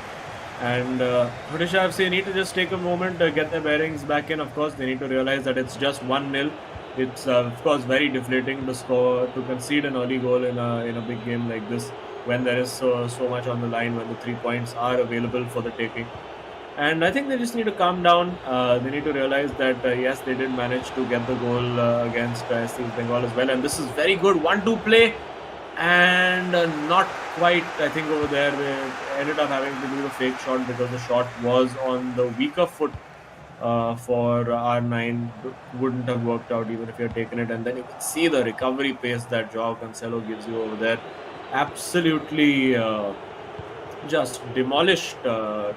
And Odisha FC need to just take a moment to get their bearings back in. Of course, they need to realize that it's just 1-0. It's of course very deflating to concede an early goal in a big game like this. when there is so much on the line, when the 3 points are available for the taking. And I think they just need to calm down. They need to realize that yes, they did manage to get the goal against SC Bengal as well. And this is very good 1-2 play, and not quite. I think over there they ended up having to do the fake shot because the shot was on the weaker foot for R9. Wouldn't have worked out even if you had taken it. And then you can see the recovery pace that Joao Cancelo gives you over there. Absolutely just demolished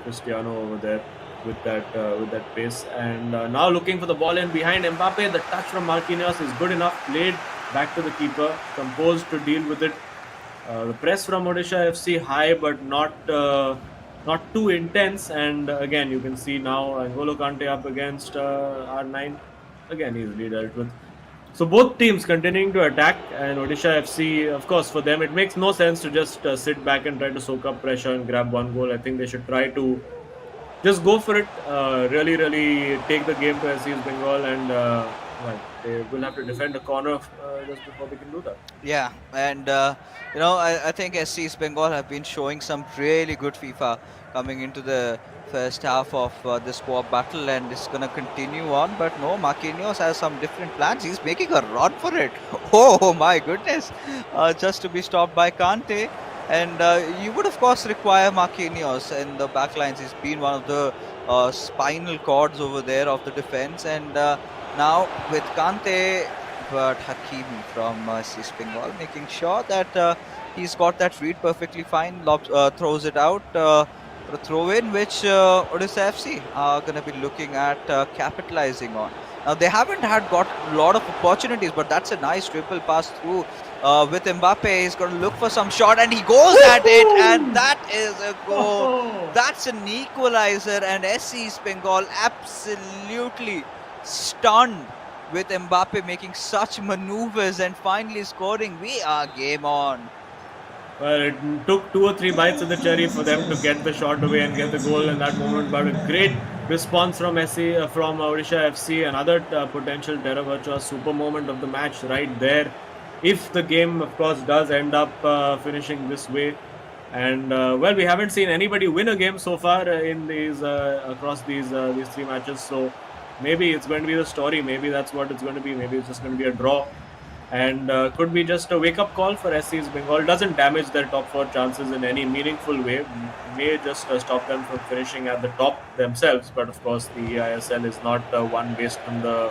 Cristiano over there with that pace. And now looking for the ball in behind Mbappe. The touch from Marquinhos is good enough. Played back to the keeper, composed to deal with it. The press from Odisha FC high, but not too intense. And again, you can see now N'Golo Kante up against R9. Again, easily dealt with. So both teams continuing to attack, and Odisha FC, of course, for them it makes no sense to just sit back and try to soak up pressure and grab one goal. I think they should try to just go for it, really take the game to SC's Bengal, and well, they will have to defend a corner just before they can do that. Yeah, and I think SC's Bengal have been showing some really good FIFA coming into the first half of this squad battle, and it's gonna continue on. But no, Marquinhos has some different plans. He's making a run for it. Oh my goodness! Just to be stopped by Kante, and you would of course require Marquinhos in the back lines. He's been one of the spinal cords over there of the defense, and now with Kante. But Hakimi from SC's Bengal making sure that he's got that read perfectly fine, throws it out for a throw in, which Odisha FC are going to be looking at capitalizing on. Now they haven't got a lot of opportunities, but that's a nice triple pass through with Mbappe. He's going to look for some shot, and he goes at it, and that is a goal. That's an equalizer, and SC's Bengal absolutely stunned with Mbappe making such maneuvers and finally scoring. We are game on. Well, it took 2 or 3 bites of the cherry for them to get the shot away and get the goal in that moment. But a great response from from Odisha FC. Another potential Terra Virtua super moment of the match right there. If the game, of course, does end up finishing this way. And well, we haven't seen anybody win a game so far in these across these 3 matches. So maybe it's going to be the story. Maybe that's what it's going to be. Maybe it's just going to be a draw. And could be just a wake-up call for SC's Bengal. Doesn't damage their top 4 chances in any meaningful way. May just stop them from finishing at the top themselves. But of course, the eISL is not one based on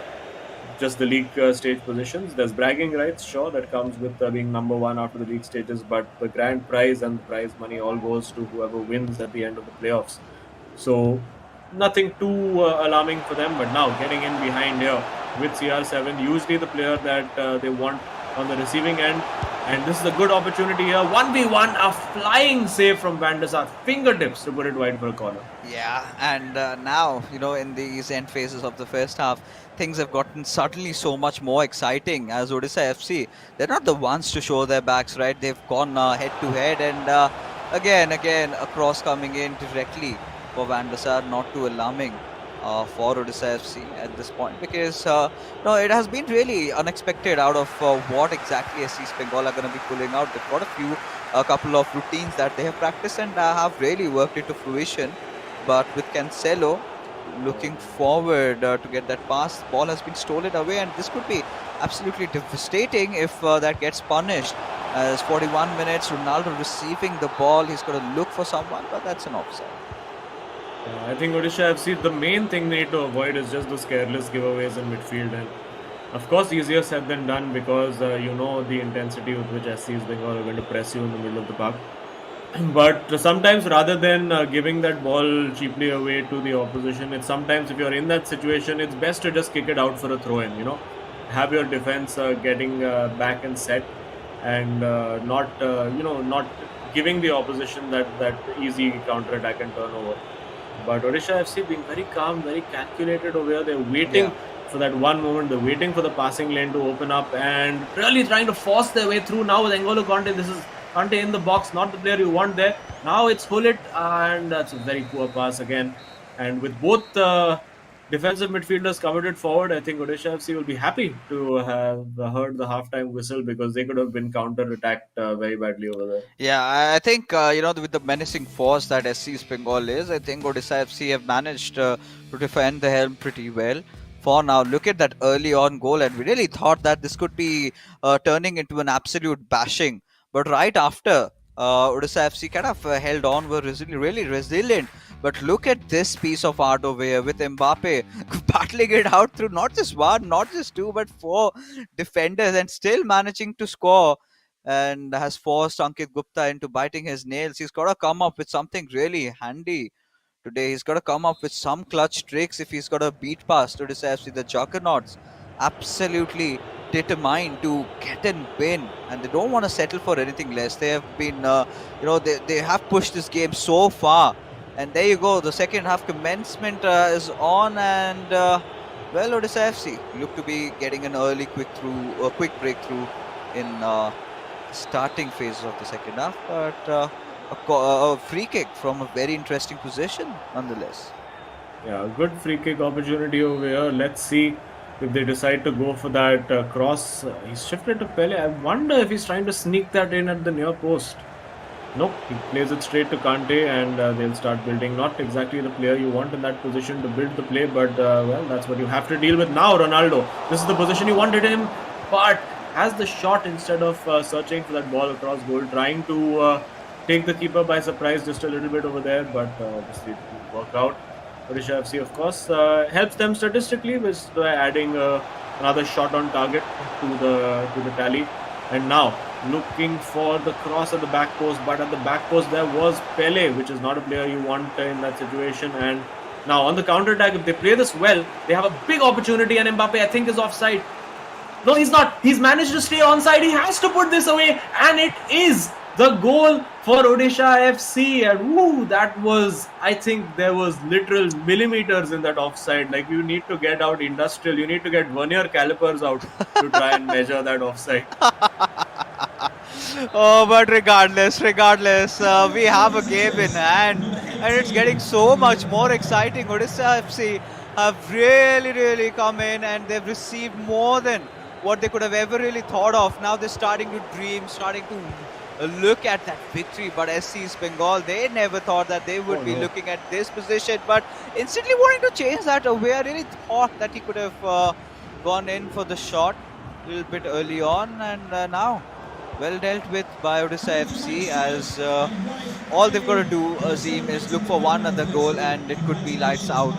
just the league stage positions. There's bragging rights, sure, that comes with being number 1 after the league stages. But the grand prize and the prize money all goes to whoever wins at the end of the playoffs. So nothing too alarming for them. But now getting in behind here with CR7, usually the player that they want on the receiving end. And this is a good opportunity here. 1v1, a flying save from Van der Sar. Fingertips to put it wide for a corner. Yeah, and now, in these end phases of the first half, things have gotten suddenly so much more exciting as Odisha FC. They're not the ones to show their backs, right? They've gone head to head, and again, a cross coming in directly for Van der Sar, not too alarming for Odisha FC at this point, because it has been really unexpected out of what exactly SC's Bengal are going to be pulling out. They've got a couple of routines that they have practiced and have really worked into fruition. But with Cancelo looking forward to get that pass, ball has been stolen away, and this could be absolutely devastating if that gets punished. As 41 minutes, Ronaldo receiving the ball, he's going to look for someone, but that's an offside. I think Odisha FC, the main thing they need to avoid is just those careless giveaways in midfield. And of course, easier said than done, because you know the intensity with which SC's Bengal are going to press you in the middle of the park. But sometimes, rather than giving that ball cheaply away to the opposition, it's sometimes, if you're in that situation, it's best to just kick it out for a throw-in. Have your defense getting back and set, and not giving the opposition that easy counter-attack and turnover. But Odisha FC being very calm, very calculated over here. They're waiting for that one moment. They're waiting for the passing lane to open up and really trying to force their way through. Now with N'Golo Kante, this is Kante in the box, not the player you want there. Now it's Hullet, and that's a very poor pass again. And with both defensive midfielders committed forward, I think Odisha FC will be happy to have heard the halftime whistle because they could have been counter-attacked very badly over there. Yeah, I think with the menacing force that SC's Bengal is, I think Odisha FC have managed to defend the helm pretty well. For now, look at that early on goal, and we really thought that this could be turning into an absolute bashing. But right after, Odisha FC kind of held on, were really resilient. But look at this piece of art over here with Mbappe battling it out through not just one, not just two, but four defenders, and still managing to score, and has forced Ankit Gupta into biting his nails. He's got to come up with something really handy today. He's got to come up with some clutch tricks if he's got to beat past Odisha FC. The Juggernauts absolutely determined to get and win, and they don't want to settle for anything less. They have been, they have pushed this game so far. And there you go, the second half commencement is on, and Odisha FC look to be getting an early quick breakthrough in starting phases of the second half, but a free kick from a very interesting position nonetheless. Yeah, good free kick opportunity over here. Let's see if they decide to go for that cross. He's shifted to Pele. I wonder if he's trying to sneak that in at the near post. Nope, he plays it straight to Kante, and they'll start building. Not exactly the player you want in that position to build the play, but that's what you have to deal with now. Ronaldo, this is the position you wanted him, but has the shot instead of searching for that ball across goal, trying to take the keeper by surprise just a little bit over there, but obviously it didn't work out. Odisha FC, of course, helps them statistically by adding another shot on target to the tally. And now looking for the cross at the back post, but at the back post there was Pele, which is not a player you want in that situation. And now on the counter attack, if they play this well, they have a big opportunity, and Mbappe, I think, is offside. No, he's not. He's managed to stay onside. He has to put this away, and it is the goal for Odisha FC. And woo, that was, I think there was literal millimeters in that offside. Like, you need to get out industrial, you need to get vernier calipers out to try and measure that offside. Oh, but regardless, we have a game in hand, and it's getting so much more exciting. Odisha FC have really come in, and they've received more than what they could have ever really thought of. Now they're starting to dream, starting to look at that victory. But SC's Bengal, they never thought that they would be looking at this position, but instantly wanting to change that away. I really thought that he could have gone in for the shot a little bit early on, and now well dealt with by Odisha FC, as all they've got to do, Azim, is look for one other goal, and it could be lights out.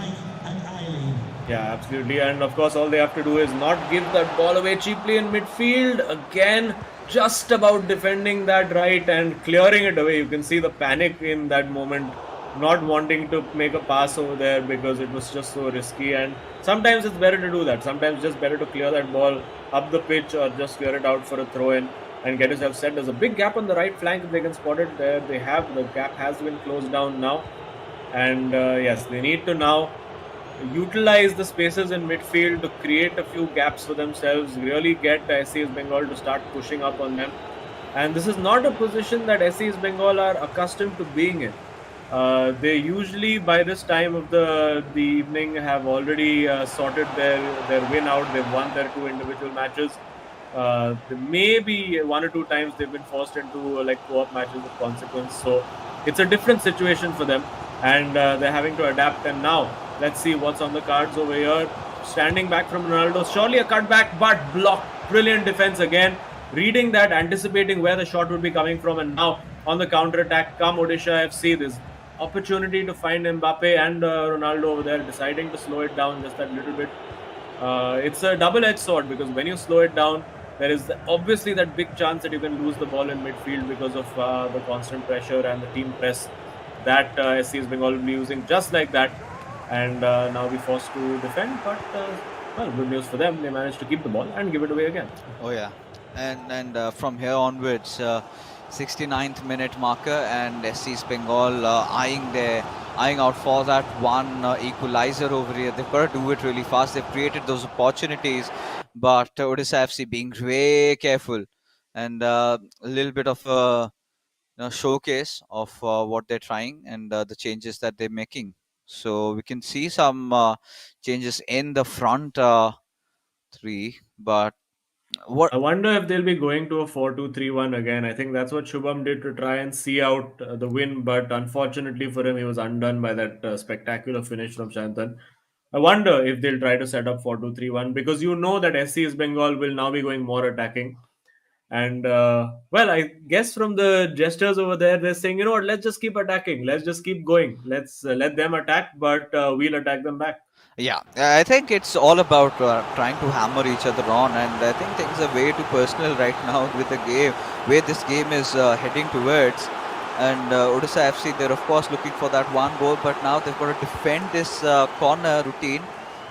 Yeah, absolutely. And of course, all they have to do is not give that ball away cheaply in midfield. Again, just about defending that right and clearing it away. You can see the panic in that moment, not wanting to make a pass over there because it was just so risky. And sometimes it's better to do that. Sometimes it's just better to clear that ball up the pitch or just clear it out for a throw in and get yourself set. There's a big gap on the right flank. If they can spot it there, they have. The gap has been closed down now. And yes, they need to now utilize the spaces in midfield to create a few gaps for themselves, really get SC's Bengal to start pushing up on them. And this is not a position that SC's Bengal are accustomed to being in. They usually, by this time of the evening, have already sorted their win out. They've won their two individual matches. Maybe one or two times they've been forced into like co-op matches of consequence. So it's a different situation for them, and they're having to adapt. And now let's see what's on the cards over here. Standing back from Ronaldo, surely a cutback, but blocked. Brilliant defense again. Reading that, anticipating where the shot would be coming from, and now on the counter attack come Odisha FC. This opportunity to find Mbappe and Ronaldo over there, deciding to slow it down just that little bit. It's a double-edged sword, because when you slow it down, there is obviously that big chance that you can lose the ball in midfield because of the constant pressure and the team press that SC is being already using just like that. And now we're forced to defend, but well, good news for them. They managed to keep the ball and give it away again. Oh yeah, and from here onwards, 69th minute marker, and SC's Bengal eyeing out for that one equalizer over here. They've got to do it really fast. They've created those opportunities, but Odisha FC being very careful, and a little bit of a showcase of what they're trying and the changes that they're making. So we can see some changes in the front three, but what? I wonder if they'll be going to a 4-2-3-1 again. I think that's what Shubham did to try and see out the win, but unfortunately for him, he was undone by that spectacular finish from Shantan. I wonder if they'll try to set up 4-2-3-1 because you know that SC's Bengal will now be going more attacking. And well, I guess from the gestures over there, they're saying, you know what, let's just keep attacking. Let's just keep going. Let's let them attack, but we'll attack them back. Yeah, I think it's all about trying to hammer each other on, and I think things are way too personal right now with the game, where this game is heading towards. And Odisha FC, they're of course looking for that one goal, but now they've got to defend this corner routine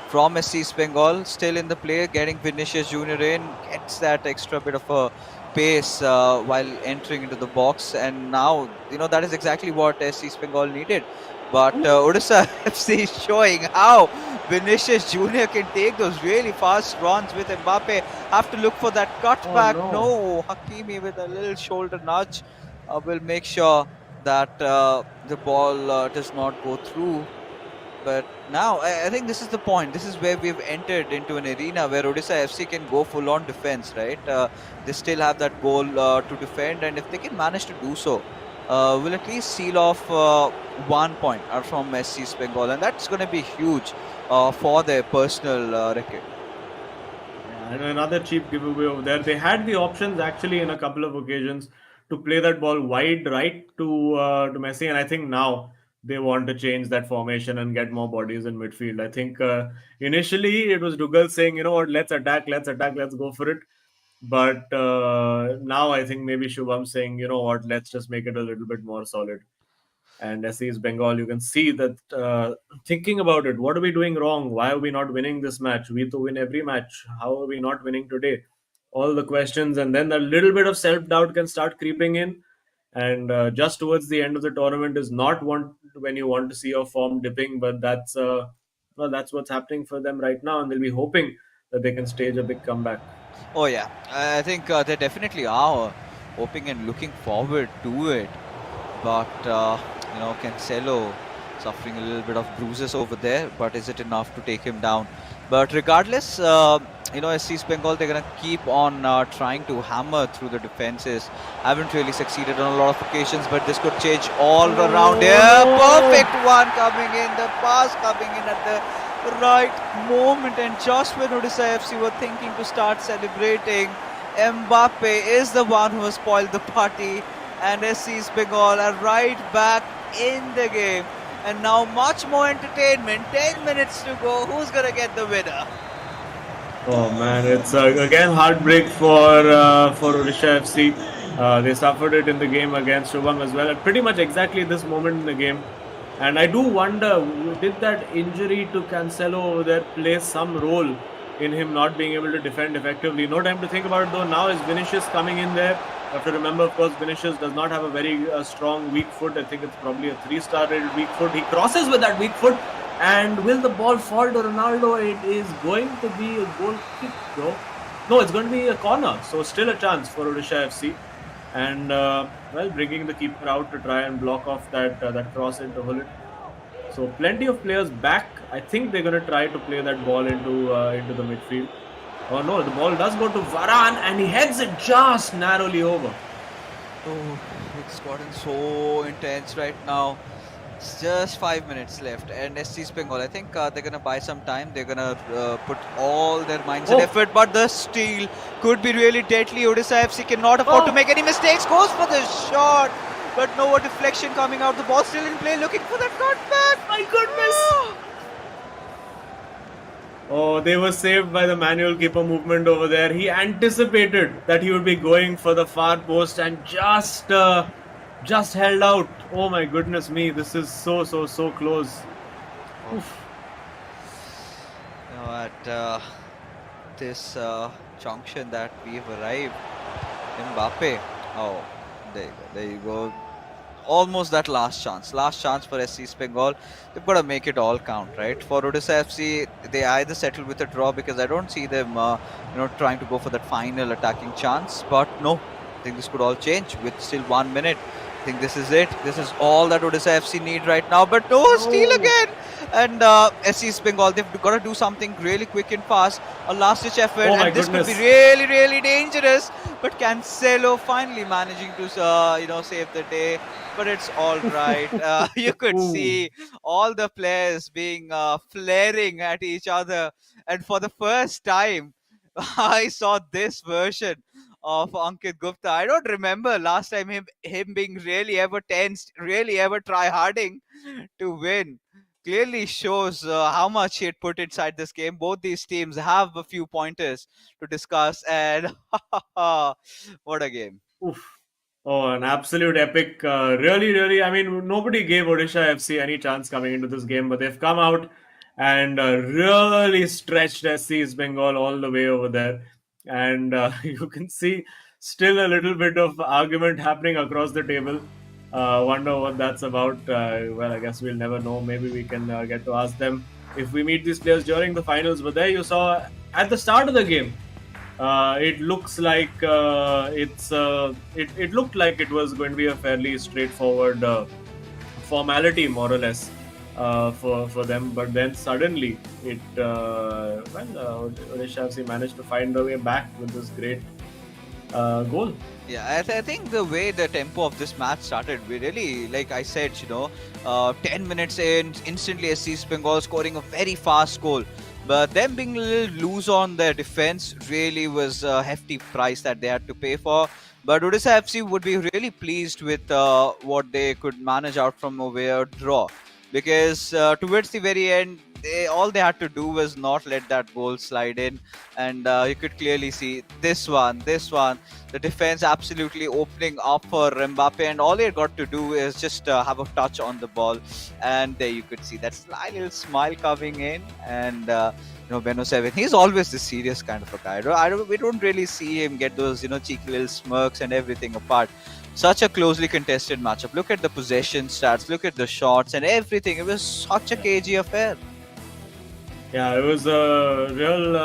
from SC East Bengal. Still in the play, getting Vinicius Junior in, gets that extra bit of a pace while entering into the box, and now that is exactly what SC East Bengal needed. But Odisha FC is showing how Vinicius Junior can take those really fast runs with Mbappe. Have to look for that cutback. Oh, No, Hakimi with a little shoulder nudge will make sure that the ball does not go through. But now I think this is the point. This is where we've entered into an arena where Odisha FC can go full on defense, right? They still have that goal to defend, and if they can manage to do so, will at least seal off 1 point from SC East Bengal, and that's going to be huge for their personal record. And another cheap giveaway over there. They had the options actually in a couple of occasions to play that ball wide right to Messi, and I think now they want to change that formation and get more bodies in midfield. I think initially it was Dougal saying, you know what, let's attack, let's go for it. But now I think maybe Shubham saying, you know what, let's just make it a little bit more solid. And SC's Bengal, you can see that thinking about it, what are we doing wrong? Why are we not winning this match? We to win every match. How are we not winning today? All the questions, and then a little bit of self doubt can start creeping in. And just towards the end of the tournament is not when you want to see your form dipping, but that's that's what's happening for them right now, and they'll be hoping that they can stage a big comeback. Oh yeah, I think they definitely are hoping and looking forward to it. But Cancelo suffering a little bit of bruises over there, but is it enough to take him down? But regardless, SC East Bengal, they're gonna keep on trying to hammer through the defenses. Haven't really succeeded on a lot of occasions, but this could change all around here. Perfect one coming in, the pass coming in at the right moment, and just when Odisha FC were thinking to start celebrating, Mbappe is the one who has spoiled the party, and SC East Bengal are right back in the game. And now much more entertainment. 10 minutes to go. Who's gonna get the winner? Oh man, it's again heartbreak for Odisha FC. They suffered it in the game against Shubham as well, at pretty much exactly this moment in the game. And I do wonder, did that injury to Cancelo over there play some role in him not being able to defend effectively? No time to think about it though. Now is Vinicius coming in there. You have to remember, of course, Vinicius does not have a very strong weak foot. I think it's probably a 3-star rated weak foot. He crosses with that weak foot. And will the ball fall to Ronaldo? It is going to be a goal kick, though. No, it's going to be a corner. So still a chance for Odisha FC. And, well, bringing the keeper out to try and block off that cross into Hullet. So plenty of players back. I think they're going to try to play that ball into the midfield. Oh no, the ball does go to Varane and he heads it just narrowly over. Oh, it's gotten so intense right now. It's just 5 minutes left, and SC East Bengal, I think they're going to buy some time. They're going to put all their minds and effort, but the steal could be really deadly. Odisha FC cannot afford to make any mistakes. Goes for the shot, but no deflection coming out. The ball still in play, looking for that cutback. My goodness! Oh, they were saved by the manual keeper movement over there. He anticipated that he would be going for the far post and just held out. Oh my goodness me, this is so close. Oof. At this junction that we've arrived, Mbappe. Oh, there you go. Almost that last chance for SC East Bengal. They've got to make it all count, right? For Odisha FC, they either settle with a draw, because I don't see them, trying to go for that final attacking chance. But no, I think this could all change with still 1 minute I think this is it. This is all that Odisha FC need right now. But no, steal No. again. And SC Bengal, they've got to do something really quick and fast. A last-ditch effort, Oh my and this could be goodness. really, really dangerous. But Cancelo finally managing to, save the day. But it's all right. You could Ooh. see all the players being flaring at each other. And for the first time, I saw this version of Ankit Gupta. I don't remember last time him being really ever tensed, really ever try harding to win. Clearly shows how much he had put inside this game. Both these teams have a few pointers to discuss, and what a game! Oof. Oh, an absolute epic. Really, really. I mean, nobody gave Odisha FC any chance coming into this game, but they've come out and really stretched SC's Bengal all the way over there. And you can see still a little bit of argument happening across the table. Wonder what that's about. Well, I guess we'll never know. Maybe we can get to ask them if we meet these players during the finals. But there you saw at the start of the game. It looks like it looked like it was going to be a fairly straightforward formality, more or less, for them. But then suddenly, Odisha FC managed to find a way back with this great goal. Yeah, I think the way the tempo of this match started, we really, like I said, 10 minutes in, instantly SC Bengal scoring a very fast goal. But them being a little loose on their defense really was a hefty price that they had to pay for. But Odisha FC would be really pleased with what they could manage out from a weird draw. Because towards the very end, all they had to do was not let that goal slide in. And you could clearly see this one, the defense absolutely opening up for Mbappe, and all he got to do is just have a touch on the ball, and there you could see that sly little smile coming in. And Beno Seven, he's always the serious kind of a guy. We don't really see him get those cheeky little smirks and everything apart. Such a closely contested matchup. Look at the possession stats, look at the shots and everything. It was such a cagey affair. Yeah, it was a real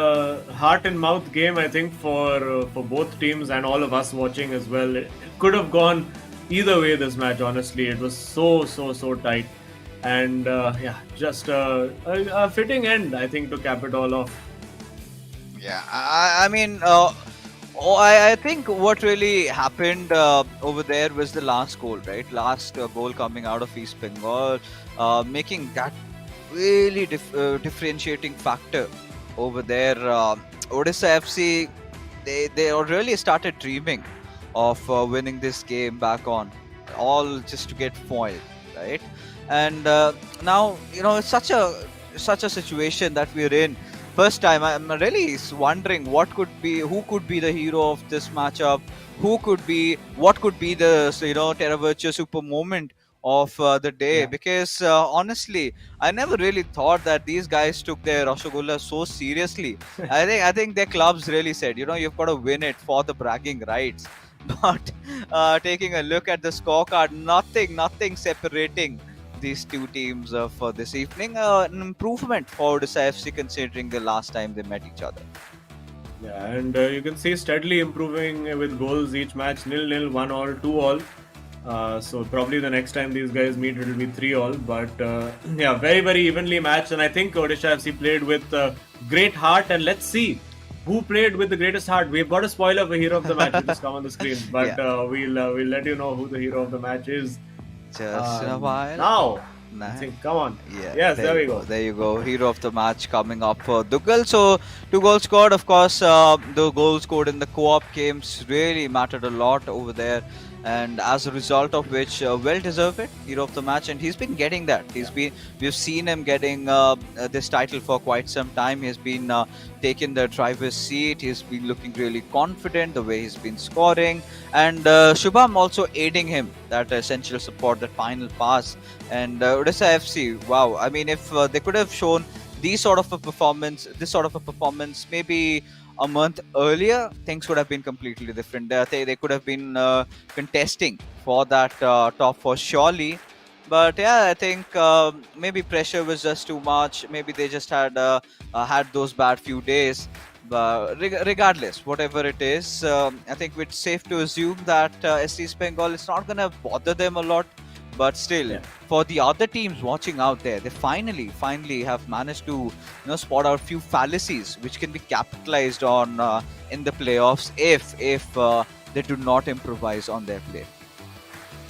heart and mouth game, I think, for both teams and all of us watching as well. It could have gone either way this match. Honestly, it was so tight, and just a fitting end, I think, to cap it all off. Yeah, I think what really happened over there was the last goal, right? Last goal coming out of East Bengal, making that really differentiating factor over there. Odisha FC, they really started dreaming of winning this game back on, all just to get foiled, right? And now it's such a situation that we're in. First time, I'm really wondering who could be the hero of this matchup, what could be the Terra Virtue super moment of the day. Yeah. Because honestly, I never really thought that these guys took their Rasgulla so seriously. I think their clubs really said, you've got to win it for the bragging rights. But taking a look at the scorecard, nothing separating these two teams for this evening. An improvement for Odisha FC considering the last time they met each other. Yeah, and you can see steadily improving with goals each match, 0-0, 1-1, 2-1. So probably the next time these guys meet, it'll be 3-3. But very, very evenly matched. And I think Odisha FC played with great heart. And let's see who played with the greatest heart. We've got a spoiler for hero of the match, which is come on the screen. But we'll let you know who the hero of the match is. Just in a while. Now. Nah. I think, come on. Yeah, yes, there we go. There you go. Hero of the match coming up for Dugal. So 2 goals scored. Of course, the goals scored in the co-op games really mattered a lot over there. And as a result of which, well deserved it, hero of the match, and he's been getting that. We've seen him getting this title for quite some time. He's been taking the driver's seat. He's been looking really confident the way he's been scoring, and Shubham also aiding him, that essential support, that final pass. And Odisha FC, wow! I mean, if they could have shown this sort of a performance, maybe a month earlier, things would have been completely different. They could have been contesting for that top for surely. But yeah, I think maybe pressure was just too much. Maybe they just had those bad few days. But regardless, whatever it is, I think it's safe to assume that SC Bengal is not going to bother them a lot. But still, Yeah. for the other teams watching out there, they finally have managed to spot out a few fallacies which can be capitalized on in the playoffs if they do not improvise on their play.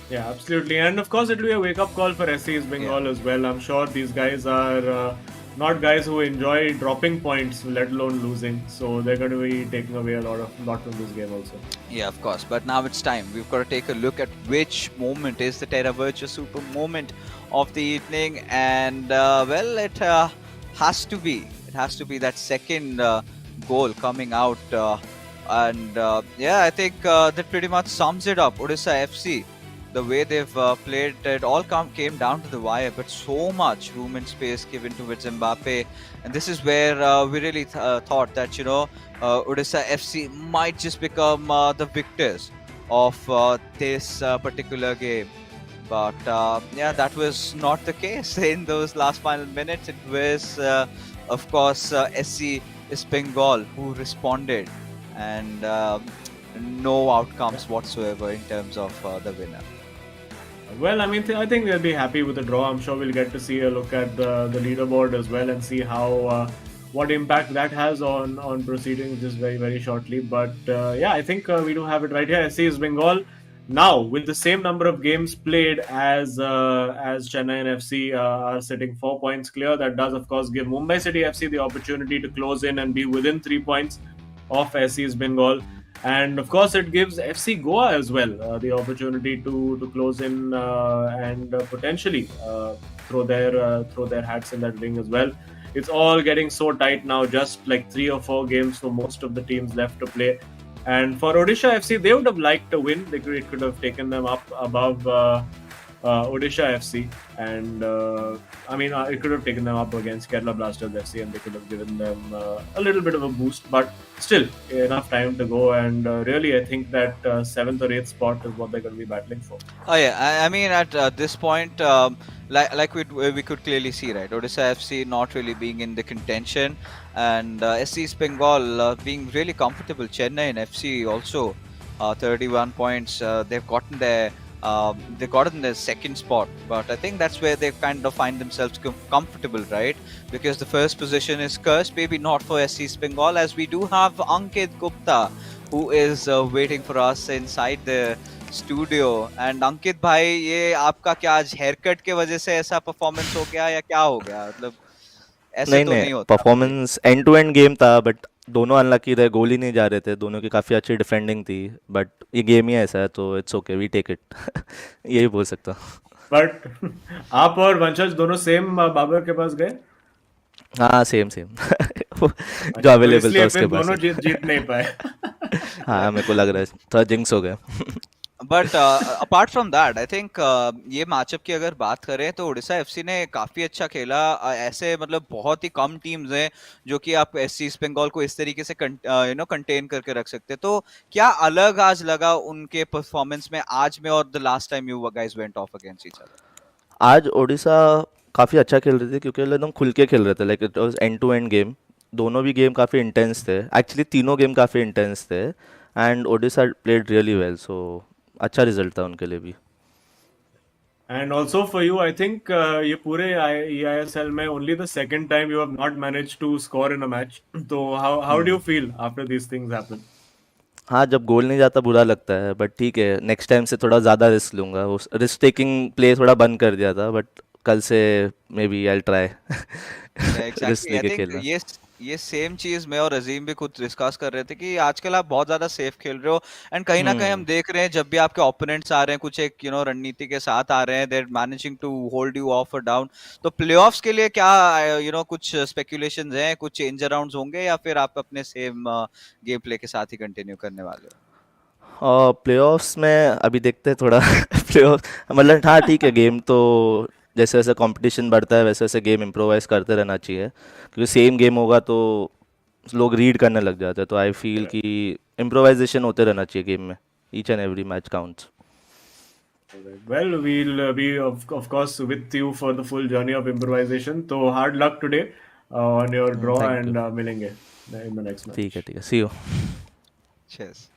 Yeah, absolutely. And of course, it will be a wake up call for SC's Bengal as well. I'm sure these guys are not guys who enjoy dropping points, let alone losing. So they're going to be taking away a lot from this game also. Yeah, of course. But now it's time. We've got to take a look at which moment is the Terra Virtua Super moment of the evening. And, well, it has to be. It has to be that second goal coming out. Yeah, I think that pretty much sums it up. Odisha FC, the way they've played, it all came down to the wire, but so much room and space given towards Mbappe. And this is where we really thought that, Odisha FC might just become the victors of this particular game. But yeah, that was not the case in those last final minutes. It was, of course, SC is Bengal who responded, and no outcomes whatsoever in terms of the winner. Well, I mean, I think they'll be happy with the draw. I'm sure we'll get to see a look at the leaderboard as well and see how what impact that has on proceedings just very shortly. But yeah, I think we do have it right here. SC is Bengal now with the same number of games played as Chennai and FC are sitting 4 points clear. That does, of course, give Mumbai City FC the opportunity to close in and be within 3 points of SC's Bengal. And of course, it gives FC Goa as well the opportunity to close in and potentially throw their hats in that ring as well. It's all getting so tight now, just like 3 or 4 games for most of the teams left to play. And for Odisha FC, they would have liked a win. It could have taken them up above Odisha FC, and I mean, it could have taken them up against Kerala Blasters FC, and they could have given them a little bit of a boost. But still, enough time to go, and really, I think that 7th or 8th spot is what they're going to be battling for. Oh yeah, I mean at this point, like we could clearly see, right, Odisha FC not really being in the contention, and SC Bengal being really comfortable. Chennai and FC also 31 points. They've gotten their they got in the second spot, but I think that's where they kind of find themselves comfortable, right? Because the first position is cursed, maybe not for SC Bengal, as we do have Ankit Gupta, who is waiting for us inside the studio and Ankit भाई, ये आपका क्या आज hair cut के वजह से ऐसा performance हो गया या क्या हो गया? मतलब ऐसे नहीं तो नहीं नहीं होता। Performance end to end game था, बट दोनों अनलकी रहे, गोल ही नहीं जा रहे थे। दोनों की काफ़ी अच्छी डिफेंडिंग थी, बट ये गेम ही ऐसा है तो it's okay, we take it. यही बोल सकता हूँ। बट आप और वंशज दोनों सेम बाबर के पास गए? हाँ सेम सेम जो अवेलेबल था उसके पास। दोनों जीत नहीं पाए। हाँ मेरे को लग रहा है थोड़ा जिंक्स हो गया। But apart from that, I think ये मैचअप की अगर बात करें तो उड़ीसा एफसी ने काफी अच्छा खेला। ऐसे मतलब बहुत ही कम टीम्स हैं जो कि आप एससी बंगाल को इस तरीके से कंटेन करके रख सकते। तो क्या अलग आज लगा उनके परफॉर्मेंस में आज में और the last time you guys went of against each other? आज ओडिशा काफ़ी अच्छा खेल रहे थे क्योंकि एकदम खुल के खेल रहे थे, like it was end to end game. दोनों भी गेम काफ़ी इंटेंस थे, एक्चुअली तीनों गेम काफ़ी इंटेंस थे, and Odisha played really well, so अच्छा रिजल्ट था उनके लिए भी। And also for you, I think ये पूरे eISL में only the second time you have not managed to score in a match. So how do you feel after these things happen? हाँ जब गोल नहीं जाता बुरा लगता है, बट ठीक है नेक्स्ट टाइम से थोड़ा ज़्यादा रिस्क लूँगा। वो रिस्क टेकिंग प्ले थोड़ा बंद कर दिया था, बट कल से may be I try risk exactly, I लेके थिंक खेलना। ये सेम चीज मैं और अजीम भी खुद डिस्कस कर रहे थे कि आजकल आप बहुत ज्यादा सेफ खेल रहे हो, एंड कहीं ना कहीं हम देख रहे हैं जब भी आपके ओपोनेंट्स आ रहे हैं कुछ एक रणनीति के साथ आ रहे हैं, they are managing to hold you off और डाउन। तो प्लेऑफ्स के लिए क्या कुछ स्पेकुलेशंस हैं, कुछ चेंज अराउंड्स होंगे, या फिर आप अपने सेम गेम प्ले के साथ ही कंटिन्यू करने वाले हो? और प्लेऑफ्स में अभी देखते हैं थोड़ा प्लेऑफ मतलब हाँ ठीक है, गेम तो जैसे जैसे कंपटीशन बढ़ता है वैसे वैसे गेम इम्प्रोवाइज करते रहना चाहिए, क्योंकि सेम गेम होगा तो लोग रीड करने लग जाते हैं। तो आई फील कि इम्प्रोवाइजेशन होते रहना चाहिए गेम में, each and every match counts. Well, we'll be of course with you for the full journey of improvisation. So hard luck today on your draw Thank and you. मिलेंगे। in the next match. ठीक है, see you. Cheers.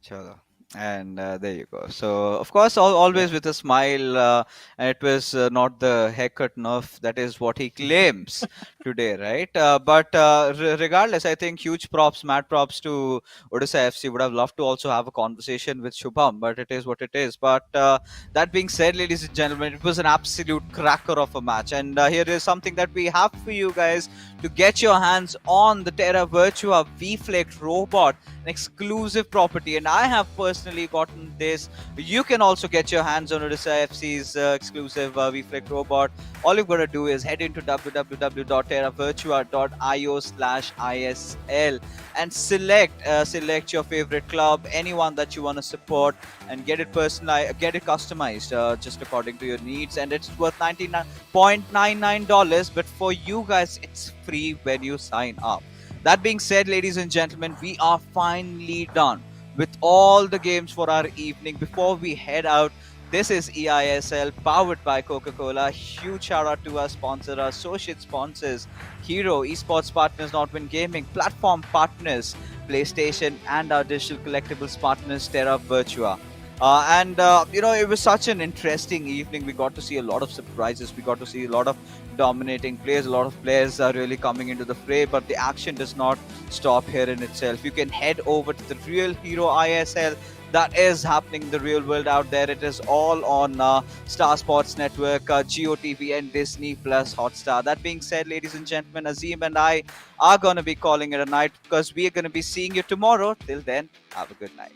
Chalo. And there you go. So, of course, always with a smile. And it was not the haircut nerf. That is what he claims today, right? But regardless, I think huge props, mad props to Odisha FC. Would have loved to also have a conversation with Shubham, but it is what it is. But that being said, ladies and gentlemen, it was an absolute cracker of a match. And here is something that we have for you guys to get your hands on the Terra Virtua V-Flect robot, an exclusive property, and I have personally gotten this. You can also get your hands on Odisha FC's exclusive V-Flect robot. All you've got to do is head into www.terravirtua.io/ISL and select your favorite club, anyone that you want to support, and get it personalized, get it customized just according to your needs. And it's worth $99.99, but for you guys, it's free when you sign up. That being said, ladies and gentlemen, we are finally done with all the games for our evening. Before we head out, this is eISL powered by Coca-Cola. Huge shout out to our sponsor, our associate sponsors, Hero, esports partners, Nordwind Gaming, platform partners, PlayStation, and our digital collectibles partners, Terra Virtua. It was such an interesting evening. We got to see a lot of surprises. We got to see a lot of dominating players. A lot of players are really coming into the fray, but the action does not stop here in itself. You can head over to the Real Hero ISL that is happening in the real world out there. It is all on Star Sports Network, GeoTV, and Disney Plus Hotstar. That being said, ladies and gentlemen, Azim and I are going to be calling it a night because we are going to be seeing you tomorrow. Till then, have a good night.